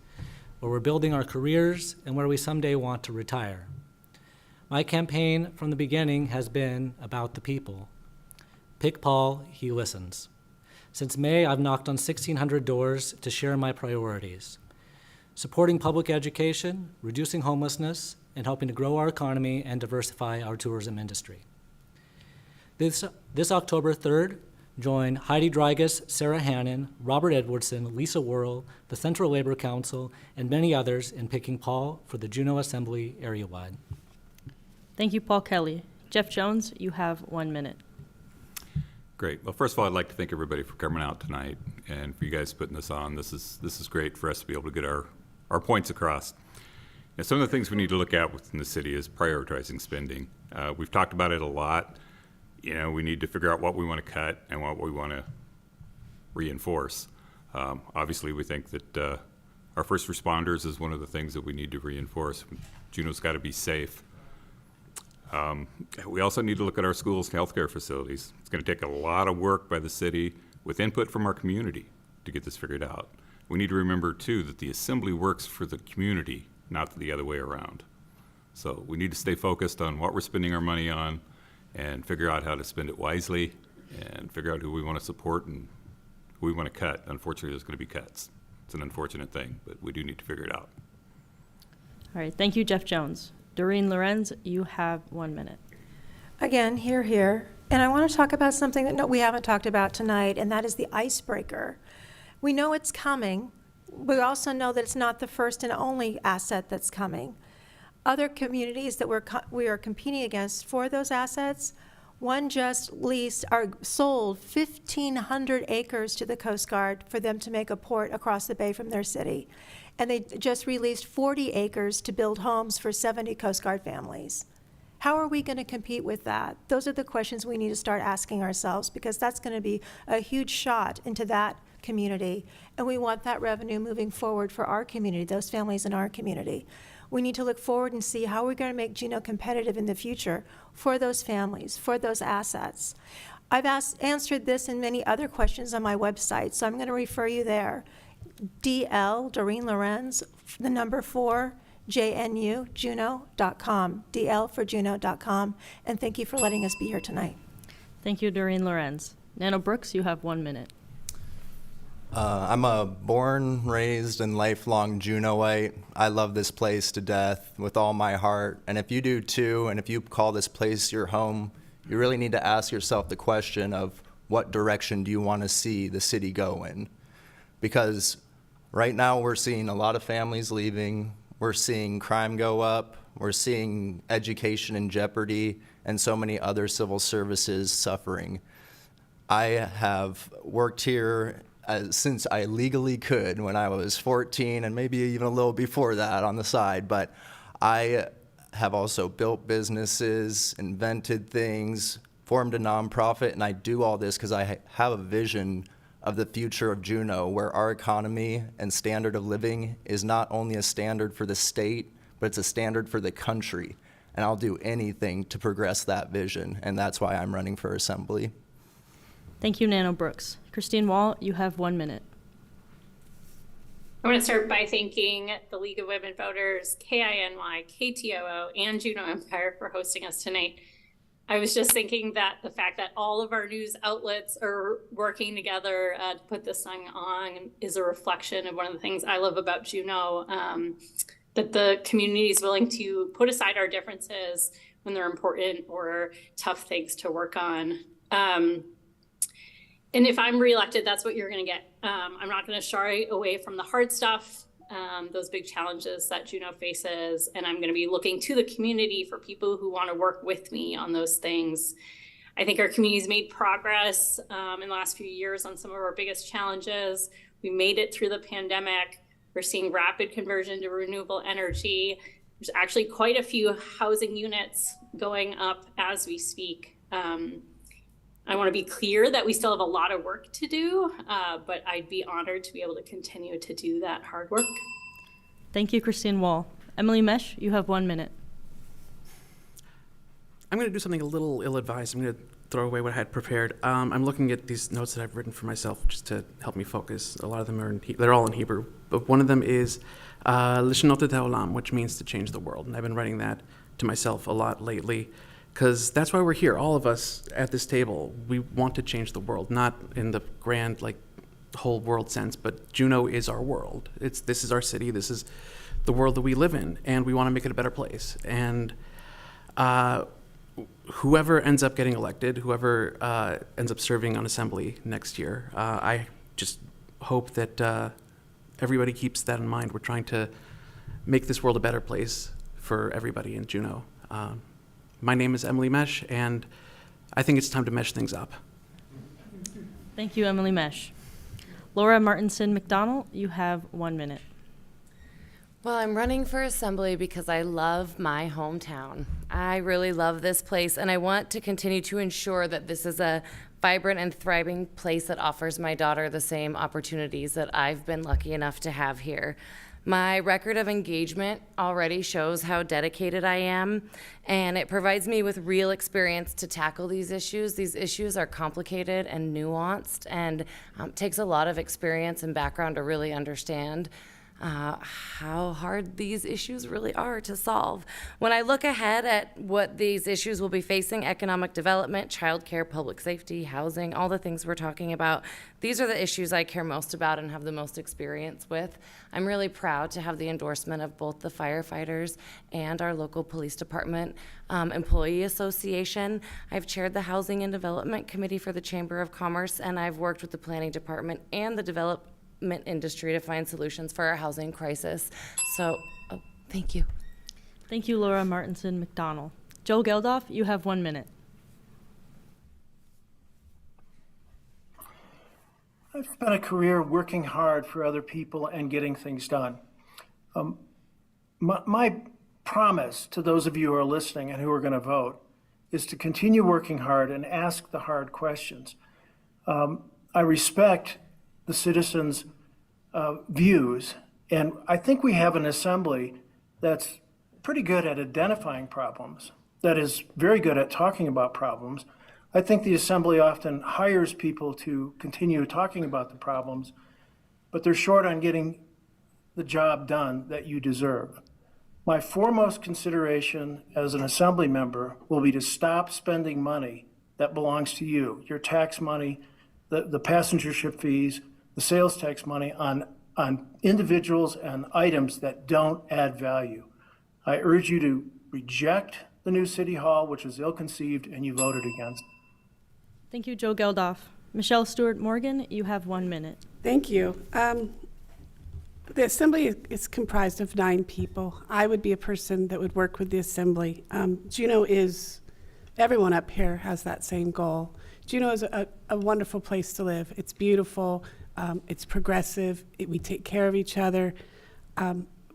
where we're building our careers, and where we someday want to retire. My campaign from the beginning has been about the people. Pick Paul, he listens. Since May, I've knocked on 1,600 doors to share my priorities: supporting public education, reducing homelessness, and helping to grow our economy and diversify our tourism industry. This October 3rd, join Heidi Drygas, Sarah Hannon, Robert Edwardson, Lisa Worrell, the Central Labor Council, and many others in picking Paul for the Juneau Assembly area-wide. Thank you, Paul Kelly. Jeff Jones, you have 1 minute. Great. Well, first of all, I'd like to thank everybody for coming out tonight and for you guys putting this on. This is great for us to be able to get our points across. Now, some of the things we need to look at within the city is prioritizing spending. We've talked about it a lot. You know, we need to figure out what we want to cut and what we want to reinforce. Obviously, we think that our first responders is one of the things that we need to reinforce. Juneau's got to be safe. We also need to look at our schools and healthcare facilities. It's going to take a lot of work by the city with input from our community to get this figured out. We need to remember, too, that the Assembly works for the community, not the other way around. So we need to stay focused on what we're spending our money on and figure out how to spend it wisely and figure out who we want to support and who we want to cut. Unfortunately, there's going to be cuts. It's an unfortunate thing, but we do need to figure it out. All right, thank you, Jeff Jones. Doreen Lorenz, you have 1 minute. Again, here. And I want to talk about something that we haven't talked about tonight, and that is the icebreaker. We know it's coming. We also know that it's not the first and only asset that's coming. Other communities that we are competing against for those assets, one just sold 1,500 acres to the Coast Guard for them to make a port across the bay from their city. And they just released 40 acres to build homes for 70 Coast Guard families. How are we going to compete with that? Those are the questions we need to start asking ourselves, because that's going to be a huge shot into that community. And we want that revenue moving forward for our community, those families in our community. We need to look forward and see how we're going to make Juneau competitive in the future for those families, for those assets. I've answered this and many other questions on my website, so I'm going to refer you there. DL, Doreen Lorenz, the number 4, JNU, Juneau.com, DL for Juneau.com, and thank you for letting us be here tonight. Thank you, Doreen Lorenz. Nano Brooks, you have 1 minute. I'm a born, raised, and lifelong Juneauite. I love this place to death with all my heart. And if you do too, and if you call this place your home, you really need to ask yourself the question of what direction do you want to see the city go in? Because right now we're seeing a lot of families leaving. We're seeing crime go up. We're seeing education in jeopardy and so many other civil services suffering. I have worked here since I legally could when I was 14 and maybe even a little before that on the side. But I have also built businesses, invented things, formed a nonprofit, and I do all this because I have a vision of the future of Juneau, where our economy and standard of living is not only a standard for the state, but it's a standard for the country. And I'll do anything to progress that vision, and that's why I'm running for Assembly. Thank you, Nano Brooks. Christine Wall, you have 1 minute. I want to start by thanking the League of Women Voters, KINY, KTOO, and Juneau Empire for hosting us tonight. I was just thinking that the fact that all of our news outlets are working together to put this thing on is a reflection of one of the things I love about Juneau, that the community is willing to put aside our differences when they're important or tough things to work on. And if I'm reelected, that's what you're going to get. I'm not going to shy away from the hard stuff, those big challenges that Juneau faces, and I'm going to be looking to the community for people who want to work with me on those things. I think our community's made progress in the last few years on some of our biggest challenges. We made it through the pandemic. We're seeing rapid conversion to renewable energy. There's actually quite a few housing units going up as we speak. I want to be clear that we still have a lot of work to do, but I'd be honored to be able to continue to do that hard work. Thank you, Christine Wall. Emily Mesh, you have 1 minute. I'm going to do something a little ill-advised. I'm going to throw away what I had prepared. I'm looking at these notes that I've written for myself just to help me focus. A lot of them are they're all in Hebrew, but one of them is Lishanot et haolam, which means to change the world. And I've been writing that to myself a lot lately, because that's why we're here. All of us at this table, we want to change the world, not in the grand, like, whole world sense, but Juneau is our world. This is our city. This is the world that we live in, and we want to make it a better place. And whoever ends up getting elected, whoever ends up serving on Assembly next year, I just hope that everybody keeps that in mind. We're trying to make this world a better place for everybody in Juneau. My name is Emily Mesh, and I think it's time to mesh things up. Thank you, Emily Mesh. Laura Martinson McDonald, you have 1 minute. Well, I'm running for Assembly because I love my hometown. I really love this place, and I want to continue to ensure that this is a vibrant and thriving place that offers my daughter the same opportunities that I've been lucky enough to have here. My record of engagement already shows how dedicated I am, and it provides me with real experience to tackle these issues. These issues are complicated and nuanced, and takes a lot of experience and background to really understand how hard these issues really are to solve. When I look ahead at what these issues will be facing, economic development, childcare, public safety, housing, all the things we're talking about, these are the issues I care most about and have the most experience with. I'm really proud to have the endorsement of both the firefighters and our local police department employee association. I've chaired the Housing and Development Committee for the Chamber of Commerce, and I've worked with the planning department and the development industry to find solutions for our housing crisis. So, thank you. Thank you, Laura Martinson McDonald. Joel Geldof, you have 1 minute. I've spent a career working hard for other people and getting things done. My promise to those of you who are listening and who are going to vote is to continue working hard and ask the hard questions. I respect the citizens' views, and I think we have an assembly that's pretty good at identifying problems, that is very good at talking about problems. I think the assembly often hires people to continue talking about the problems, but they're short on getting the job done that you deserve. My foremost consideration as an assembly member will be to stop spending money that belongs to you, your tax money, the passengership fees, the sales tax money on individuals and items that don't add value. I urge you to reject the new City Hall, which is ill-conceived, and you voted against. Thank you, Joe Geldof. Michelle Stewart Morgan, you have 1 minute. Thank you. The Assembly is comprised of 9 people. I would be a person that would work with the Assembly. Juneau is, everyone up here has that same goal. Juneau is a wonderful place to live. It's beautiful. It's progressive. We take care of each other.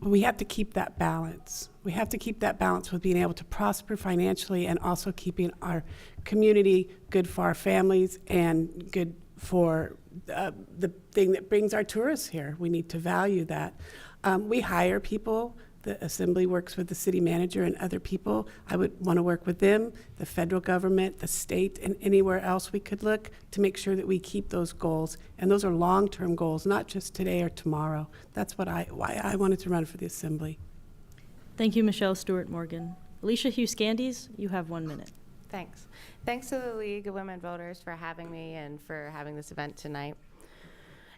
We have to keep that balance. We have to keep that balance with being able to prosper financially and also keeping our community good for our families and good for the thing that brings our tourists here. We need to value that. We hire people. The Assembly works with the city manager and other people. I would want to work with them, the federal government, the state, and anywhere else we could look to make sure that we keep those goals. And those are long-term goals, not just today or tomorrow. That's why I wanted to run for the Assembly. Thank you, Michelle Stewart Morgan. Alicia Hughes-Candies, you have 1 minute. Thanks. Thanks to the League of Women Voters for having me and for having this event tonight.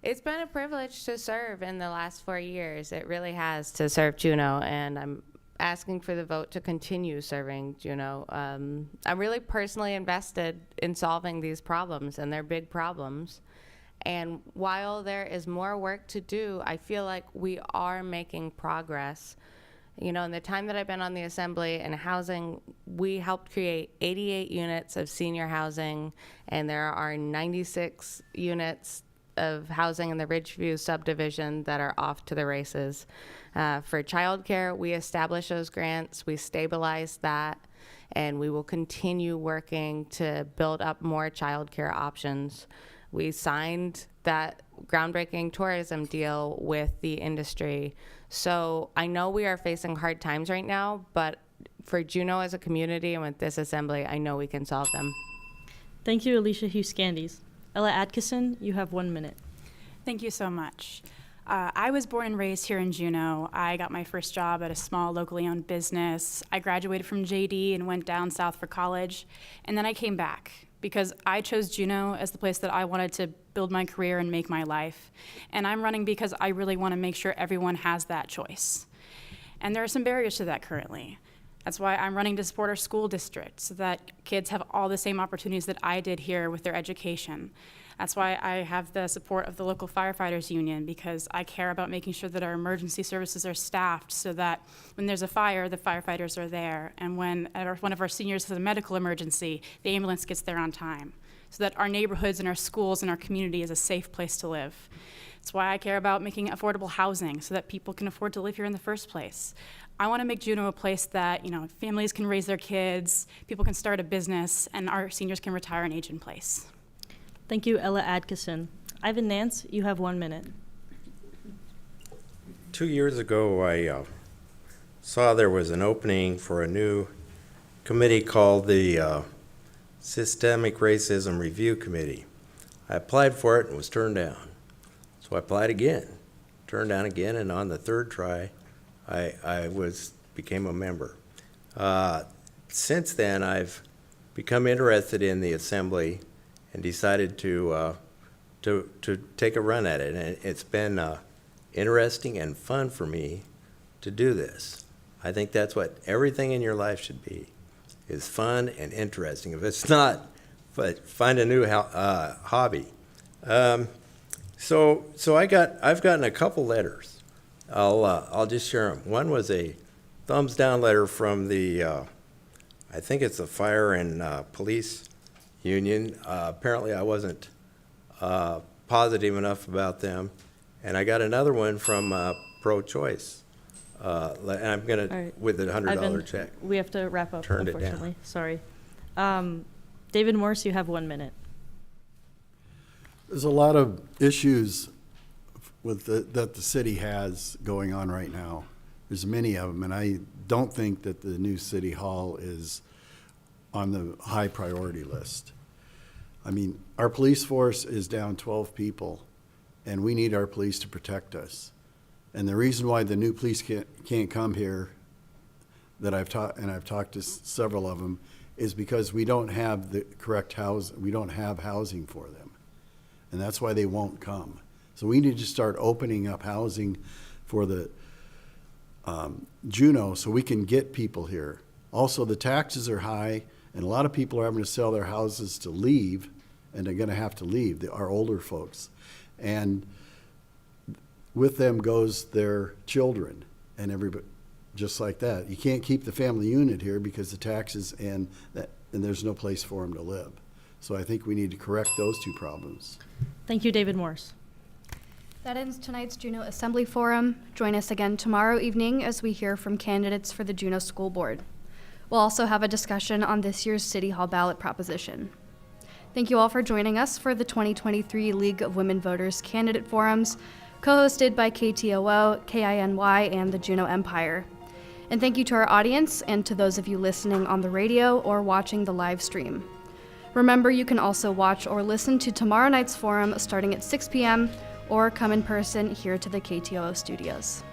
It's been a privilege to serve in the last 4 years. It really has, to serve Juneau, and I'm asking for the vote to continue serving Juneau. I'm really personally invested in solving these problems, and they're big problems. And while there is more work to do, I feel like we are making progress. You know, in the time that I've been on the Assembly and housing, we helped create 88 units of senior housing, and there are 96 units of housing in the Ridgeview subdivision that are off to the races. For childcare, we established those grants, we stabilized that, and we will continue working to build up more childcare options. We signed that groundbreaking tourism deal with the industry. So I know we are facing hard times right now, but for Juneau as a community and with this Assembly, I know we can solve them. Thank you, Alicia Hughes-Candies. Ella Atkinson, you have 1 minute. Thank you so much. I was born and raised here in Juneau. I got my first job at a small locally owned business. I graduated from JD and went down south for college, and then I came back because I chose Juneau as the place that I wanted to build my career and make my life. And I'm running because I really want to make sure everyone has that choice. And there are some barriers to that currently. That's why I'm running to support our school district so that kids have all the same opportunities that I did here with their education. That's why I have the support of the local firefighters union, because I care about making sure that our emergency services are staffed so that when there's a fire, the firefighters are there. And when one of our seniors has a medical emergency, the ambulance gets there on time, so that our neighborhoods and our schools and our community is a safe place to live. That's why I care about making affordable housing so that people can afford to live here in the first place. I want to make Juneau a place that, you know, families can raise their kids, people can start a business, and our seniors can retire and age in place. Thank you, Ella Atkinson. Ivan Nance, you have 1 minute. 2 years ago, I saw there was an opening for a new committee called the Systemic Racism Review Committee. I applied for it and was turned down. So I applied again, turned down again, and on the third try, I became a member. Since then, I've become interested in the Assembly and decided to take a run at it. And it's been interesting and fun for me to do this. I think that's what everything in your life should be, is fun and interesting. If it's not, but find a new hobby. So I've gotten a couple letters. I'll just share them. One was a thumbs down letter from the, I think it's the Fire and Police Union. Apparently I wasn't positive enough about them. And I got another one from Pro-Choice. And I'm gonna, right. with a $100 check. We have to wrap up, Turned it down. unfortunately. Sorry. David Morse, you have 1 minute. There's a lot of issues that the city has going on right now. There's many of them, and I don't think that the new city hall is on the high priority list. I mean, our police force is down 12 people, and we need our police to protect us. And the reason why the new police can't come here, that I've talked to several of them, is because we don't have the correct we don't have housing for them. And that's why they won't come. So we need to start opening up housing for the Juneau so we can get people here. Also, the taxes are high, and a lot of people are having to sell their houses to leave, and they're gonna have to leave, our older folks. And with them goes their children and everybody, just like that. You can't keep the family unit here because the taxes and there's no place for them to live. So I think we need to correct those two problems. Thank you, David Morse. That ends tonight's Juneau Assembly Forum. Join us again tomorrow evening as we hear from candidates for the Juneau School Board. We'll also have a discussion on this year's City Hall ballot proposition. Thank you all for joining us for the 2023 League of Women Voters Candidate Forums, co-hosted by KTOO, KINY, and the Juneau Empire. And thank you to our audience and to those of you listening on the radio or watching the live stream. Remember, you can also watch or listen to tomorrow night's forum starting at 6 p.m. or come in person here to the KTOO studios.